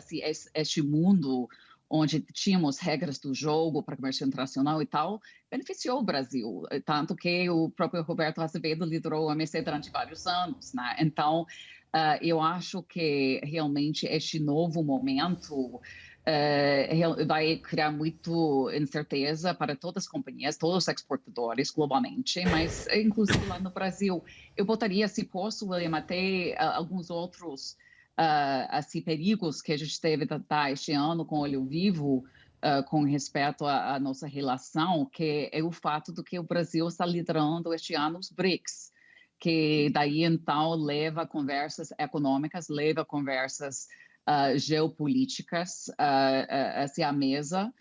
este mundo onde tínhamos regras do jogo para comércio internacional e tal, beneficiou o Brasil, tanto que o próprio Roberto Azevedo liderou o OMC durante vários anos, né? Então, eu acho que realmente este novo momento vai criar muito incerteza para todas as companhias, todos os exportadores globalmente, mas inclusive lá no Brasil. Eu botaria, se posso, William, até alguns outros perigos que a gente teve este ano com Olho Vivo, com respeito à nossa relação, que é o fato de que o Brasil está liderando este ano os BRICS, que daí então leva a conversas econômicas, leva a conversas geopolíticas à mesa.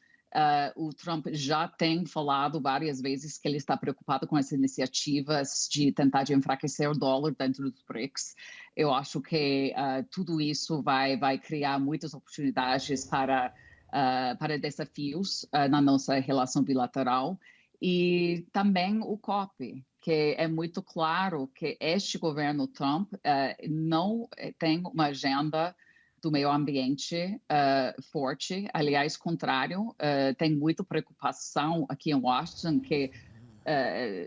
O Trump já tem falado várias vezes que ele está preocupado com as iniciativas de tentar enfraquecer o dólar dentro dos BRICS. Eu acho que tudo isso vai criar muitas oportunidades para desafios na nossa relação bilateral. E também o COP, que é muito claro que este governo Trump não tem uma agenda do meio ambiente forte, aliás, contrário, tem muita preocupação aqui em Washington, que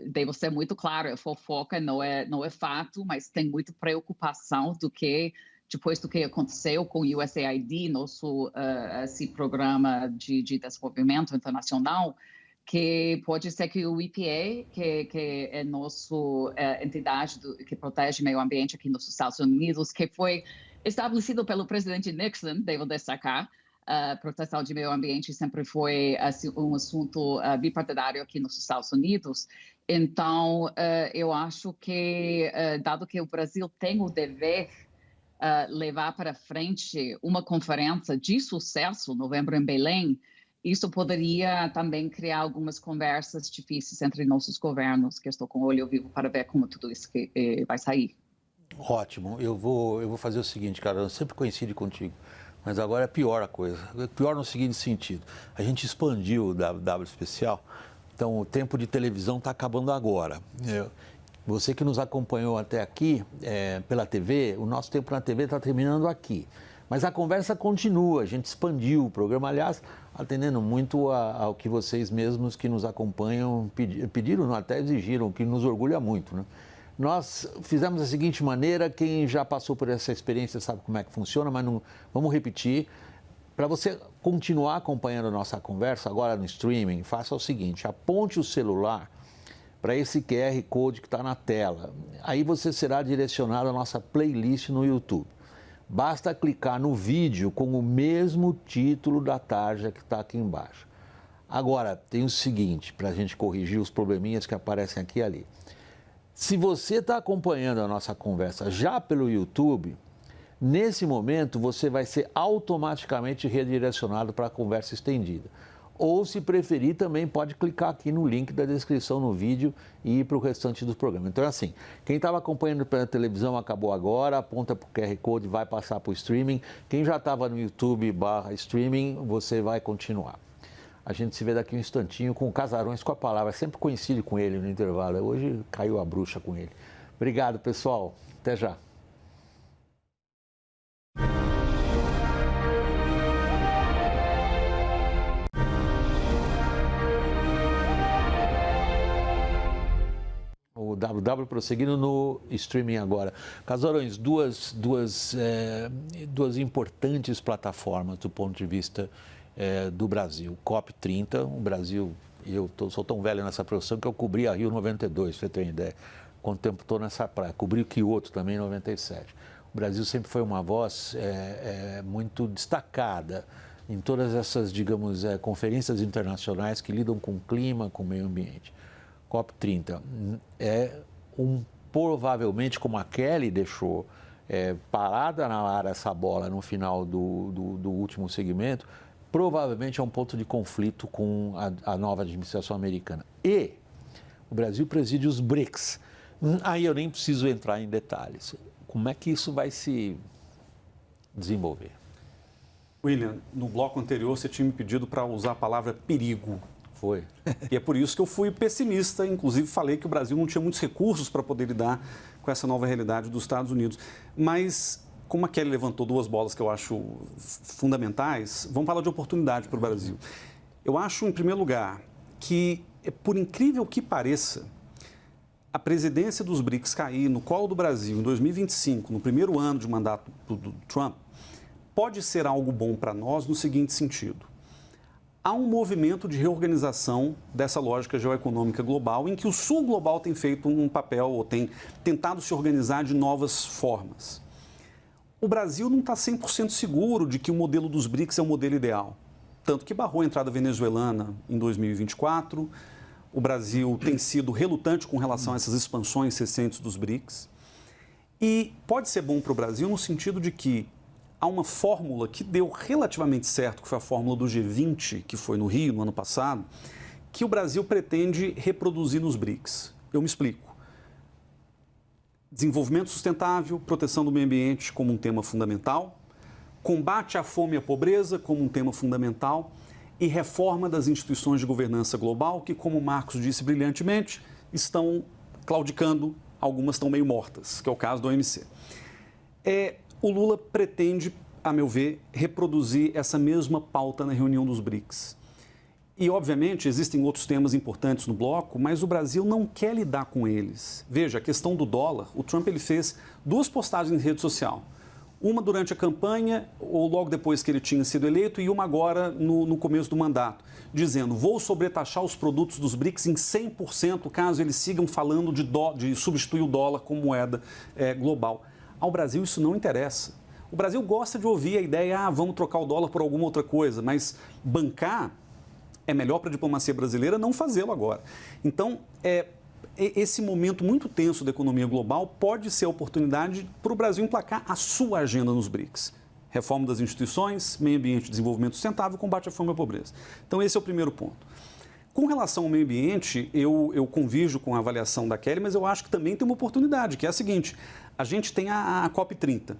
devo ser muito claro, fofoca não é fato, mas tem muita preocupação do que, depois do que aconteceu com o USAID, nosso programa de desenvolvimento internacional, que pode ser que o EPA, que é nossa entidade que protege o meio ambiente aqui nos Estados Unidos, que foi estabelecido pelo presidente Nixon, devo destacar, a proteção de meio ambiente sempre foi um assunto bipartidário aqui nos Estados Unidos. Então, eu acho que, dado que o Brasil tem o dever levar para frente uma conferência de sucesso, novembro em Belém, isso poderia também criar algumas conversas difíceis entre nossos governos, que eu estou com o olho vivo para ver como tudo isso vai sair. Ótimo. Eu vou fazer o seguinte, cara, eu sempre coincido contigo, mas agora é pior a coisa. Pior no seguinte sentido, a gente expandiu o W especial, então o tempo de televisão está acabando agora. Você que nos acompanhou até aqui pela TV, o nosso tempo na TV está terminando aqui. Mas a conversa continua, a gente expandiu o programa, aliás, atendendo muito ao que vocês mesmos que nos acompanham pediram, até exigiram, que nos orgulha muito, né? Nós fizemos da seguinte maneira, quem já passou por essa experiência sabe como é que funciona, mas não, vamos repetir. Para você continuar acompanhando a nossa conversa agora no streaming, faça o seguinte, aponte o celular para esse QR Code que está na tela. Aí você será direcionado à nossa playlist no YouTube. Basta clicar no vídeo com o mesmo título da tarja que está aqui embaixo. Agora, tem o seguinte, para a gente corrigir os probleminhas que aparecem aqui e ali. Se você está acompanhando a nossa conversa já pelo YouTube, nesse momento você vai ser automaticamente redirecionado para a conversa estendida. Ou, se preferir, também pode clicar aqui no link da descrição no vídeo e ir para o restante do programa. Então é assim, quem estava acompanhando pela televisão acabou agora, aponta para o QR Code, vai passar para o streaming. Quem já estava no YouTube/streaming, você vai continuar. A gente se vê daqui um instantinho com o Casarões com a Palavra. Sempre coincide com ele no intervalo. Hoje caiu a bruxa com ele. Obrigado, pessoal. Até já. O WW prosseguindo no streaming agora. Casarões, duas importantes plataformas do ponto de vista do Brasil. COP30, o Brasil, sou tão velho nessa profissão que eu cobri a Rio 92, você tem ideia. Quanto tempo estou nessa praia? Cobri o Kyoto também em 97. O Brasil sempre foi uma voz muito destacada em todas essas, digamos, conferências internacionais que lidam com o clima, com o meio ambiente. COP30 provavelmente, como a Kelly deixou parada na ar essa bola no final do último segmento, provavelmente é um ponto de conflito com a nova administração americana. E o Brasil preside os BRICS. Aí eu nem preciso entrar em detalhes. Como é que isso vai se desenvolver? William, no bloco anterior você tinha me pedido para usar a palavra perigo. Foi. E é por isso que eu fui pessimista, inclusive falei que o Brasil não tinha muitos recursos para poder lidar com essa nova realidade dos Estados Unidos. Mas, como a Kelly levantou duas bolas que eu acho fundamentais, vamos falar de oportunidade para o Brasil. Eu acho, em primeiro lugar, que, por incrível que pareça, a presidência dos BRICS cair no colo do Brasil em 2025, no primeiro ano de mandato do Trump, pode ser algo bom para nós no seguinte sentido. Há um movimento de reorganização dessa lógica geoeconômica global, em que o Sul global tem feito um papel, ou tem tentado se organizar de novas formas. O Brasil não está 100% seguro de que o modelo dos BRICS é o modelo ideal. Tanto que barrou a entrada venezuelana em 2024, o Brasil tem sido relutante com relação a essas expansões recentes dos BRICS. E pode ser bom para o Brasil no sentido de que há uma fórmula que deu relativamente certo, que foi a fórmula do G20, que foi no Rio no ano passado, que o Brasil pretende reproduzir nos BRICS. Eu me explico. Desenvolvimento sustentável, proteção do meio ambiente como um tema fundamental, combate à fome e à pobreza como um tema fundamental e reforma das instituições de governança global, que, como o Marcos disse brilhantemente, estão claudicando, algumas estão meio mortas, que é o caso do OMC. O Lula pretende, a meu ver, reproduzir essa mesma pauta na reunião dos BRICS. E, obviamente, existem outros temas importantes no bloco, mas o Brasil não quer lidar com eles. Veja, a questão do dólar, o Trump ele fez duas postagens em rede social. Uma durante a campanha, ou logo depois que ele tinha sido eleito, e uma agora no começo do mandato, dizendo: vou sobretaxar os produtos dos BRICS em 100% caso eles sigam falando de substituir o dólar como moeda global. Ao Brasil isso não interessa. O Brasil gosta de ouvir a ideia, vamos trocar o dólar por alguma outra coisa, mas bancar é melhor para a diplomacia brasileira não fazê-lo agora. Então, esse momento muito tenso da economia global pode ser a oportunidade para o Brasil emplacar a sua agenda nos BRICS. Reforma das instituições, meio ambiente, desenvolvimento sustentável, combate à fome e à pobreza. Então, esse é o primeiro ponto. Com relação ao meio ambiente, eu convijo com a avaliação da Kelly, mas eu acho que também tem uma oportunidade, que é a seguinte: a gente tem a COP30.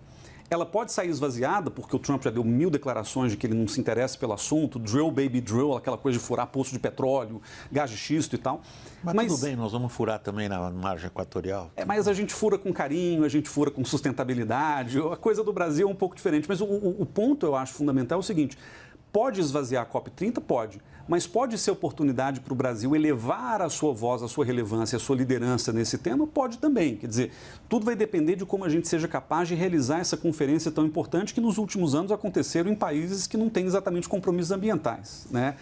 ela pode sair esvaziada, porque o Trump já deu 1000 declarações de que ele não se interessa pelo assunto, drill, baby, drill, aquela coisa de furar poço de petróleo, gás de xisto e tal. Mas tudo bem, nós vamos furar também na margem equatorial. Mas a gente fura com carinho, a gente fura com sustentabilidade, a coisa do Brasil é um pouco diferente. Mas o ponto, eu acho, fundamental é o seguinte, pode esvaziar a COP30? Pode. Mas pode ser oportunidade para o Brasil elevar a sua voz, a sua relevância, a sua liderança nesse tema? Pode também. Quer dizer, tudo vai depender de como a gente seja capaz de realizar essa conferência tão importante que nos últimos anos aconteceram em países que não têm exatamente compromissos ambientais, né?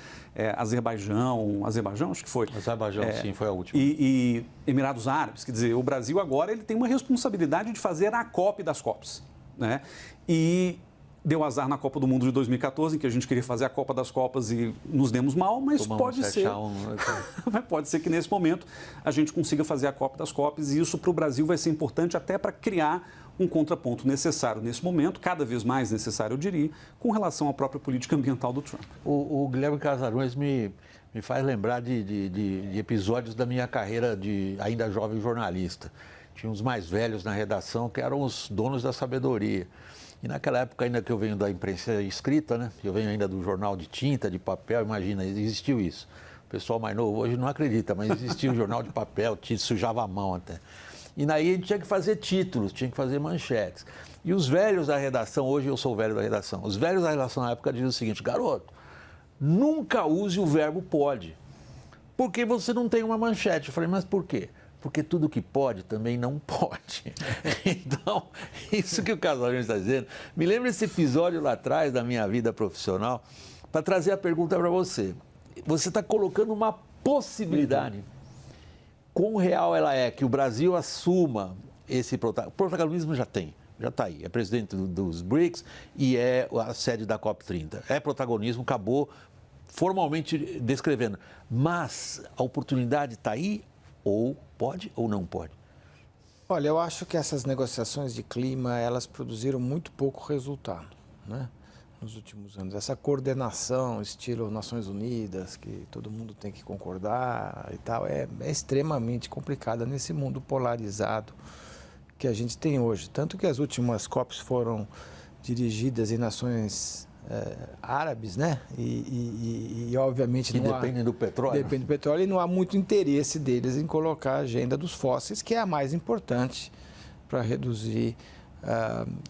Azerbaijão, acho que foi. Azerbaijão, sim, foi a última. E Emirados Árabes. Quer dizer, o Brasil agora ele tem uma responsabilidade de fazer a COP das COPs, né? E deu azar na Copa do Mundo de 2014, em que a gente queria fazer a Copa das Copas e nos demos mal, mas pode ser. Pode ser que nesse momento a gente consiga fazer a Copa das Copas e isso para o Brasil vai ser importante até para criar um contraponto necessário nesse momento, cada vez mais necessário, eu diria, com relação à própria política ambiental do Trump. O Guilherme Casarões me faz lembrar de episódios da minha carreira de ainda jovem jornalista. Tinha uns mais velhos na redação que eram os donos da sabedoria. E naquela época, ainda que eu venho da imprensa escrita, né? Eu venho ainda do jornal de tinta, de papel, imagina, existiu isso. O pessoal mais novo hoje não acredita, mas existia o jornal de papel, sujava a mão até. E daí a gente tinha que fazer títulos, tinha que fazer manchetes. E os velhos da redação, hoje eu sou o velho da redação, os velhos da redação na época diziam o seguinte, garoto, nunca use o verbo pode, porque você não tem uma manchete. Eu falei, mas por quê? Porque tudo que pode também não pode. Então, isso que o Casarões está dizendo, me lembra esse episódio lá atrás da minha vida profissional, para trazer a pergunta para você. Você está colocando uma possibilidade. Quão real ela é que o Brasil assuma esse protagonismo? O protagonismo já tem, já está aí. É presidente dos BRICS e é a sede da COP30. É protagonismo, acabou formalmente descrevendo. Mas a oportunidade está aí? Ou pode ou não pode? Olha, eu acho que essas negociações de clima, elas produziram muito pouco resultado, né? Nos últimos anos. Essa coordenação, estilo Nações Unidas, que todo mundo tem que concordar e tal, é extremamente complicada nesse mundo polarizado que a gente tem hoje. Tanto que as últimas COPs foram dirigidas em nações árabes, né? E obviamente que dependem do petróleo. Depende do petróleo e não há muito interesse deles em colocar a agenda dos fósseis, que é a mais importante para reduzir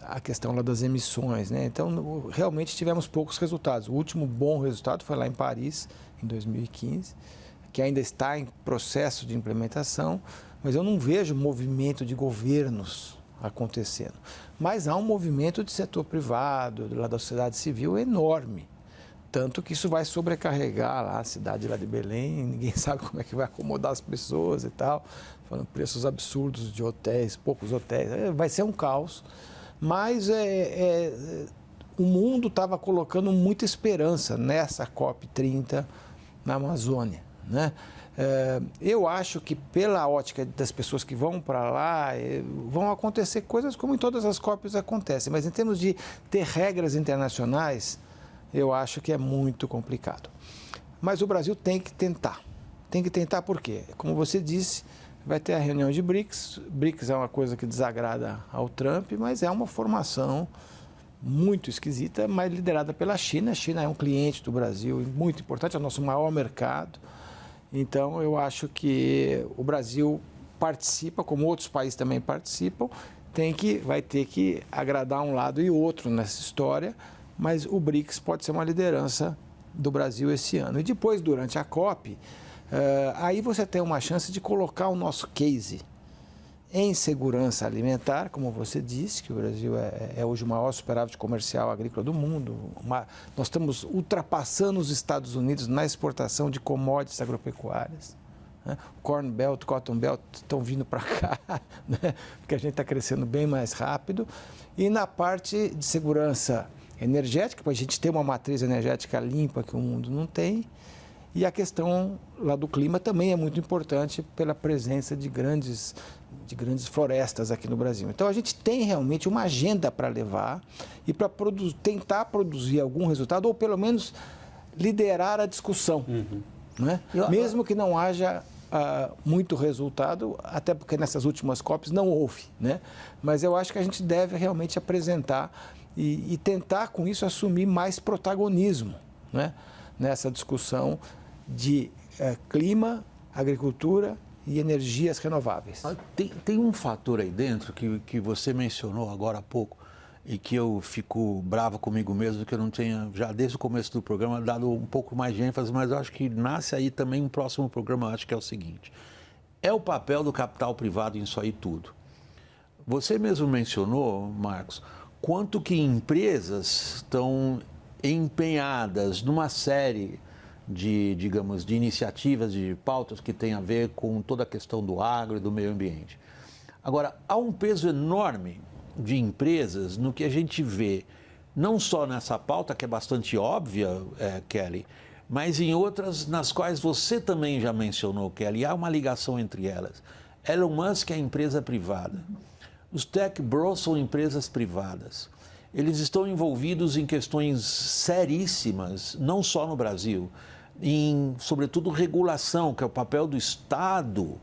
a questão lá das emissões, né? Então, realmente tivemos poucos resultados. O último bom resultado foi lá em Paris, em 2015, que ainda está em processo de implementação, mas eu não vejo movimento de governos acontecendo. Mas há um movimento de setor privado, lá da sociedade civil, enorme. Tanto que isso vai sobrecarregar lá a cidade lá de Belém, ninguém sabe como é que vai acomodar as pessoas e tal, falando preços absurdos de hotéis, poucos hotéis, vai ser um caos. Mas o mundo estava colocando muita esperança nessa COP30 na Amazônia, né? Eu acho que pela ótica das pessoas que vão para lá, vão acontecer coisas como em todas as COPs acontecem, mas em termos de ter regras internacionais, eu acho que é muito complicado. Mas o Brasil tem que tentar. Tem que tentar por quê? Como você disse, vai ter a reunião de BRICS. BRICS é uma coisa que desagrada ao Trump, mas é uma formação muito esquisita, mas liderada pela China. A China é um cliente do Brasil muito importante, é o nosso maior mercado. Então, eu acho que o Brasil participa, como outros países também participam, vai ter que agradar um lado e outro nessa história, mas o BRICS pode ser uma liderança do Brasil esse ano. E depois, durante a COP, aí você tem uma chance de colocar o nosso case em segurança alimentar, como você disse, que o Brasil é hoje o maior superávit comercial agrícola do mundo. Nós estamos ultrapassando os Estados Unidos na exportação de commodities agropecuárias. Né? Corn Belt, Cotton Belt estão vindo para cá, né? Porque a gente está crescendo bem mais rápido. E na parte de segurança energética, para a gente ter uma matriz energética limpa que o mundo não tem. E a questão lá do clima também é muito importante pela presença de grandes florestas aqui no Brasil. Então, a gente tem realmente uma agenda para levar e para tentar produzir algum resultado, ou pelo menos liderar a discussão, né? Mesmo que não haja muito resultado, até porque nessas últimas COPs não houve, né? Mas eu acho que a gente deve realmente apresentar e tentar, com isso, assumir mais protagonismo, né? Nessa discussão de clima, agricultura e energias renováveis. Tem um fator aí dentro que você mencionou agora há pouco e que eu fico bravo comigo mesmo, que eu não tenha, já desde o começo do programa, dado um pouco mais de ênfase, mas eu acho que nasce aí também um próximo programa, eu acho que é o seguinte: é o papel do capital privado nisso aí tudo. Você mesmo mencionou, Marcos, quanto que empresas estão empenhadas numa série de, digamos, de iniciativas, de pautas que tem a ver com toda a questão do agro e do meio ambiente. Agora, há um peso enorme de empresas no que a gente vê, não só nessa pauta, que é bastante óbvia, Kelly, mas em outras nas quais você também já mencionou, Kelly, há uma ligação entre elas. Elon Musk é empresa privada. Os tech bros são empresas privadas. Eles estão envolvidos em questões seríssimas, não só no Brasil, em, sobretudo, regulação, que é o papel do Estado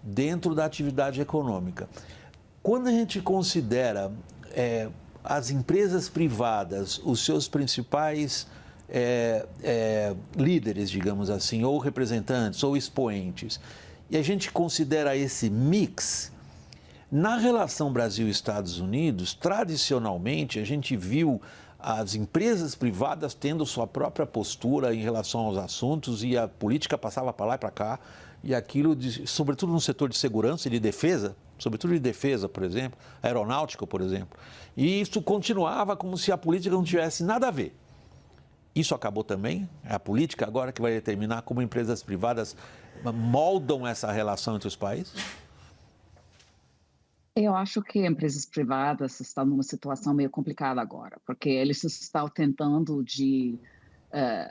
dentro da atividade econômica. Quando a gente considera as empresas privadas, os seus principais líderes, digamos assim, ou representantes, ou expoentes, e a gente considera esse mix, na relação Brasil-Estados Unidos, tradicionalmente, a gente viu as empresas privadas tendo sua própria postura em relação aos assuntos e a política passava para lá e para cá, e aquilo, sobretudo no setor de segurança e de defesa, sobretudo de defesa, por exemplo, aeronáutica, por exemplo, e isso continuava como se a política não tivesse nada a ver. Isso acabou também, é a política agora que vai determinar como empresas privadas moldam essa relação entre os países? Eu acho que empresas privadas estão numa situação meio complicada agora, porque eles estão tentando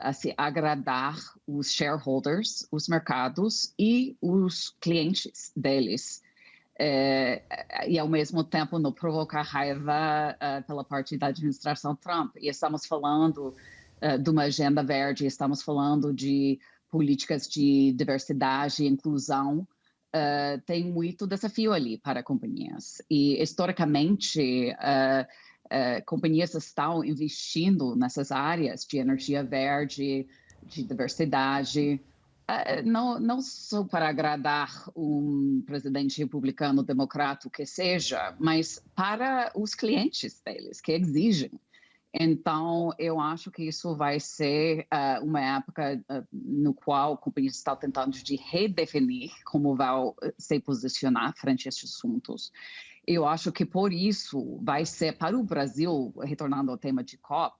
assim, agradar os shareholders, os mercados e os clientes deles. E, ao mesmo tempo, não provocar raiva pela parte da administração Trump. E estamos falando de uma agenda verde, estamos falando de políticas de diversidade e inclusão. Tem muito desafio ali para companhias. E, historicamente, companhias estão investindo nessas áreas de energia verde, de diversidade, não só para agradar um presidente republicano, democrata, o que seja, mas para os clientes deles, que exigem. Então, eu acho que isso vai ser uma época no qual companhias estão tentando de redefinir como vão se posicionar frente a esses assuntos. Eu acho que, por isso, vai ser para o Brasil, retornando ao tema de COP,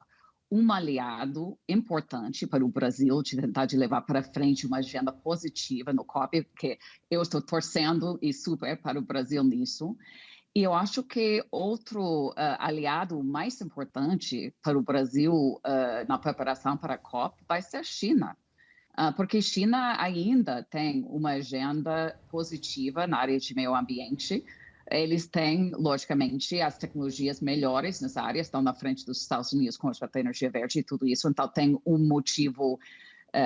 um aliado importante para o Brasil de tentar de levar para frente uma agenda positiva no COP, porque eu estou torcendo e super para o Brasil nisso. E eu acho que outro aliado mais importante para o Brasil na preparação para a COP vai ser a China, porque a China ainda tem uma agenda positiva na área de meio ambiente. Eles têm, logicamente, as tecnologias melhores nessa área, estão na frente dos Estados Unidos com respeito à energia verde e tudo isso. Então, tem um motivo,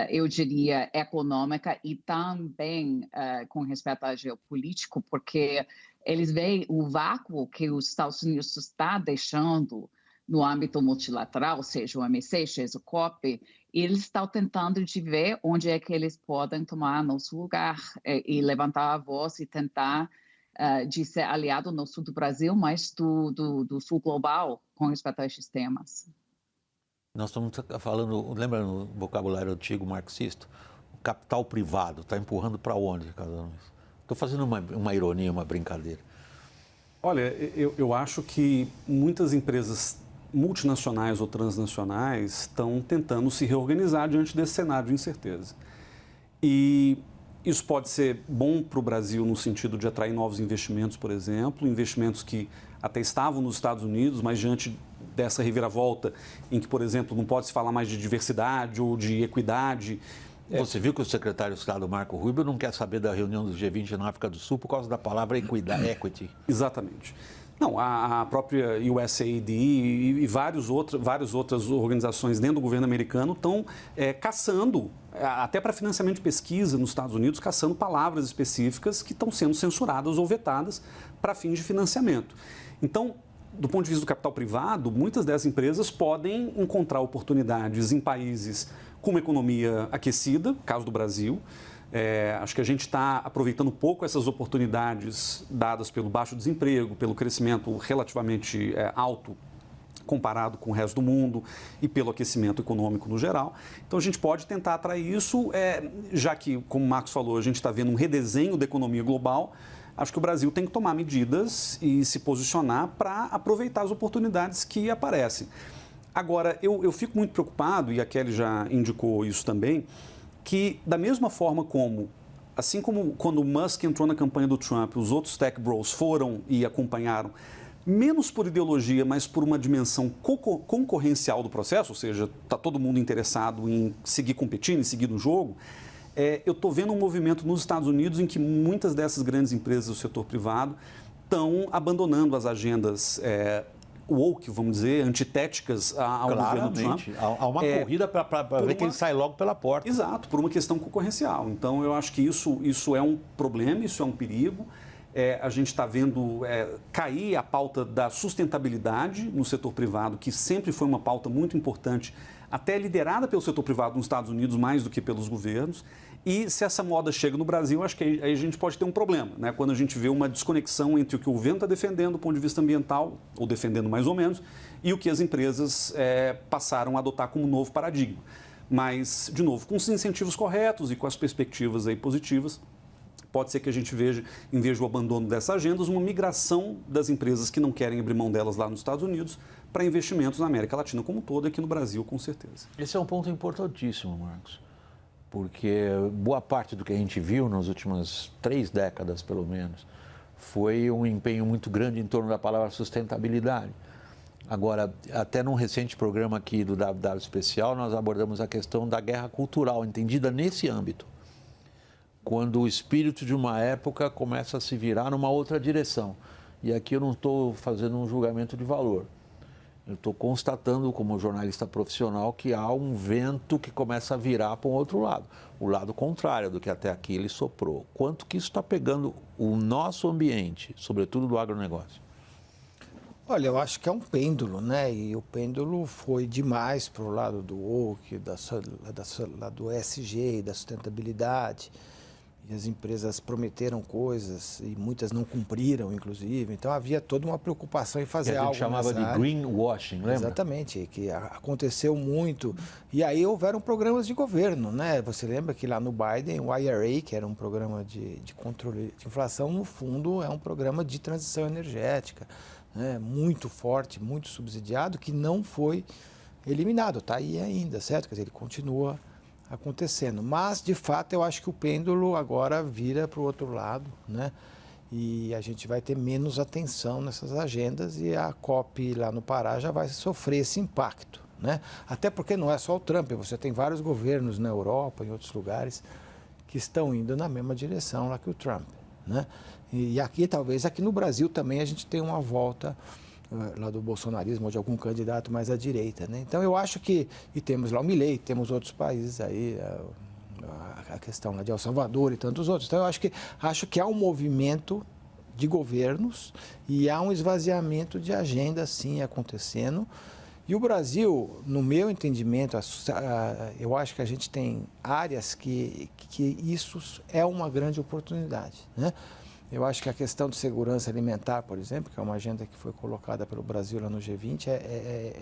eu diria, econômica e também com respeito ao geopolítico, porque eles veem o vácuo que os Estados Unidos está deixando no âmbito multilateral, seja o OMC, seja o COP, e eles estão tentando de ver onde é que eles podem tomar nosso lugar e levantar a voz e tentar de ser aliado no sul do Brasil, mas do sul global com respeito a esses temas. Nós estamos falando, lembra no vocabulário antigo marxista? O capital privado está empurrando para onde, Casanunes? Estou fazendo uma ironia, uma brincadeira. Olha, eu acho que muitas empresas multinacionais ou transnacionais estão tentando se reorganizar diante desse cenário de incerteza. E isso pode ser bom para o Brasil no sentido de atrair novos investimentos, por exemplo, investimentos que até estavam nos Estados Unidos, mas diante dessa reviravolta em que, por exemplo, não pode se falar mais de diversidade ou de equidade. Você viu que o secretário de Estado, Marco Rubio, não quer saber da reunião do G20 na África do Sul por causa da palavra equity. Exatamente. Não, a própria USAID e várias outras organizações dentro do governo americano estão caçando, até para financiamento de pesquisa nos Estados Unidos, caçando palavras específicas que estão sendo censuradas ou vetadas para fins de financiamento. Então, do ponto de vista do capital privado, muitas dessas empresas podem encontrar oportunidades em países com uma economia aquecida, caso do Brasil. Acho que a gente está aproveitando pouco essas oportunidades dadas pelo baixo desemprego, pelo crescimento relativamente alto comparado com o resto do mundo e pelo aquecimento econômico no geral. Então, a gente pode tentar atrair isso, já que, como o Marcos falou, a gente está vendo um redesenho da economia global. Acho que o Brasil tem que tomar medidas e se posicionar para aproveitar as oportunidades que aparecem. Agora, eu fico muito preocupado, e a Kelly já indicou isso também, que da mesma forma como, assim como quando o Musk entrou na campanha do Trump, os outros tech bros foram e acompanharam, menos por ideologia, mas por uma dimensão concorrencial do processo, ou seja, está todo mundo interessado em seguir competindo, em seguir no jogo, eu estou vendo um movimento nos Estados Unidos em que muitas dessas grandes empresas do setor privado estão abandonando as agendas woke, vamos dizer, antitéticas ao governo Trump. Há uma corrida para ver que ele sai logo pela porta. Exato, por uma questão concorrencial. Então, eu acho que isso é um problema, isso é um perigo. A gente está vendo cair a pauta da sustentabilidade no setor privado, que sempre foi uma pauta muito importante, até liderada pelo setor privado nos Estados Unidos, mais do que pelos governos. E se essa moda chega no Brasil, acho que aí a gente pode ter um problema, né? Quando a gente vê uma desconexão entre o que o governo está defendendo do ponto de vista ambiental, ou defendendo mais ou menos, e o que as empresas passaram a adotar como novo paradigma. Mas, de novo, com os incentivos corretos e com as perspectivas aí positivas, pode ser que a gente veja, em vez do abandono dessas agendas, uma migração das empresas que não querem abrir mão delas lá nos Estados Unidos para investimentos na América Latina como um todo e aqui no Brasil, com certeza. Esse é um ponto importantíssimo, Marcos, porque boa parte do que a gente viu nas últimas 3 décadas, pelo menos, foi um empenho muito grande em torno da palavra sustentabilidade. Agora, até num recente programa aqui do WW Especial, nós abordamos a questão da guerra cultural, entendida nesse âmbito. Quando o espírito de uma época começa a se virar numa outra direção. E aqui eu não estou fazendo um julgamento de valor. Eu estou constatando, como jornalista profissional, que há um vento que começa a virar para um outro lado. O lado contrário do que até aqui ele soprou. Quanto que isso está pegando o nosso ambiente, sobretudo do agronegócio? Olha, eu acho que é um pêndulo, né? E o pêndulo foi demais para o lado do woke, do ESG, da sustentabilidade. E as empresas prometeram coisas e muitas não cumpriram, inclusive. Então, havia toda uma preocupação em fazer algo nessa área. A gente chamava de greenwashing, lembra? Exatamente, que aconteceu muito. E aí houveram programas de governo, né? Você lembra que lá no Biden, o IRA, que era um programa de controle de inflação, no fundo é um programa de transição energética, né? Muito forte, muito subsidiado, que não foi eliminado. Está aí ainda, certo? Quer dizer, ele continua acontecendo. Mas, de fato, eu acho que o pêndulo agora vira para o outro lado, né? E a gente vai ter menos atenção nessas agendas e a COP lá no Pará já vai sofrer esse impacto, né? Até porque não é só o Trump, você tem vários governos na Europa, em outros lugares, que estão indo na mesma direção lá que o Trump, né? E aqui, talvez, aqui no Brasil também a gente tem uma volta lá do bolsonarismo ou de algum candidato mais à direita, né? Então, eu acho que, e temos lá o Milei, temos outros países aí, a questão lá de El Salvador e tantos outros. Então, eu acho que há um movimento de governos e há um esvaziamento de agenda, sim, acontecendo. E o Brasil, no meu entendimento, eu acho que a gente tem áreas que isso é uma grande oportunidade, né? Eu acho que a questão de segurança alimentar, por exemplo, que é uma agenda que foi colocada pelo Brasil lá no G20,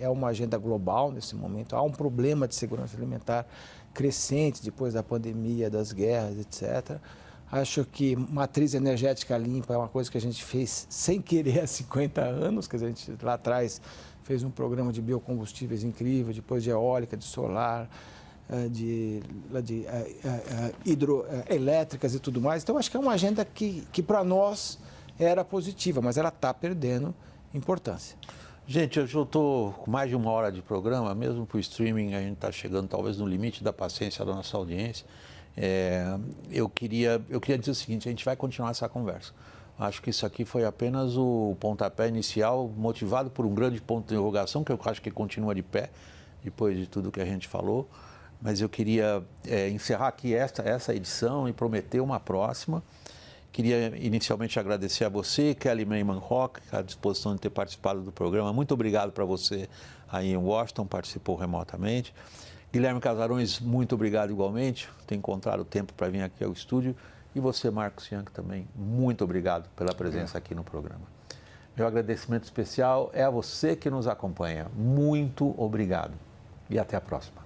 é uma agenda global nesse momento. Há um problema de segurança alimentar crescente depois da pandemia, das guerras, etc. Acho que matriz energética limpa é uma coisa que a gente fez sem querer há 50 anos, quer dizer, a gente lá atrás fez um programa de biocombustíveis incrível, depois de eólica, de solar, de hidroelétricas e tudo mais. Então, acho que é uma agenda que para nós era positiva, mas ela está perdendo importância. Gente, eu já estou com mais de 1 hora de programa, mesmo para o streaming a gente está chegando talvez no limite da paciência da nossa audiência. Eu queria dizer o seguinte, a gente vai continuar essa conversa, Acho que isso aqui foi apenas o pontapé inicial, motivado por um grande ponto de interrogação, que eu acho que continua de pé, depois de tudo que a gente falou. Mas eu queria encerrar aqui essa edição e prometer uma próxima. Queria inicialmente agradecer a você, Kelly Mayman Rock, a disposição de ter participado do programa. Muito obrigado para você aí em Washington, participou remotamente. Guilherme Casarões, muito obrigado igualmente, por ter encontrado tempo para vir aqui ao estúdio. E você, Marcos Bianchi, também, muito obrigado pela presença aqui no programa. Meu agradecimento especial é a você que nos acompanha. Muito obrigado e até a próxima.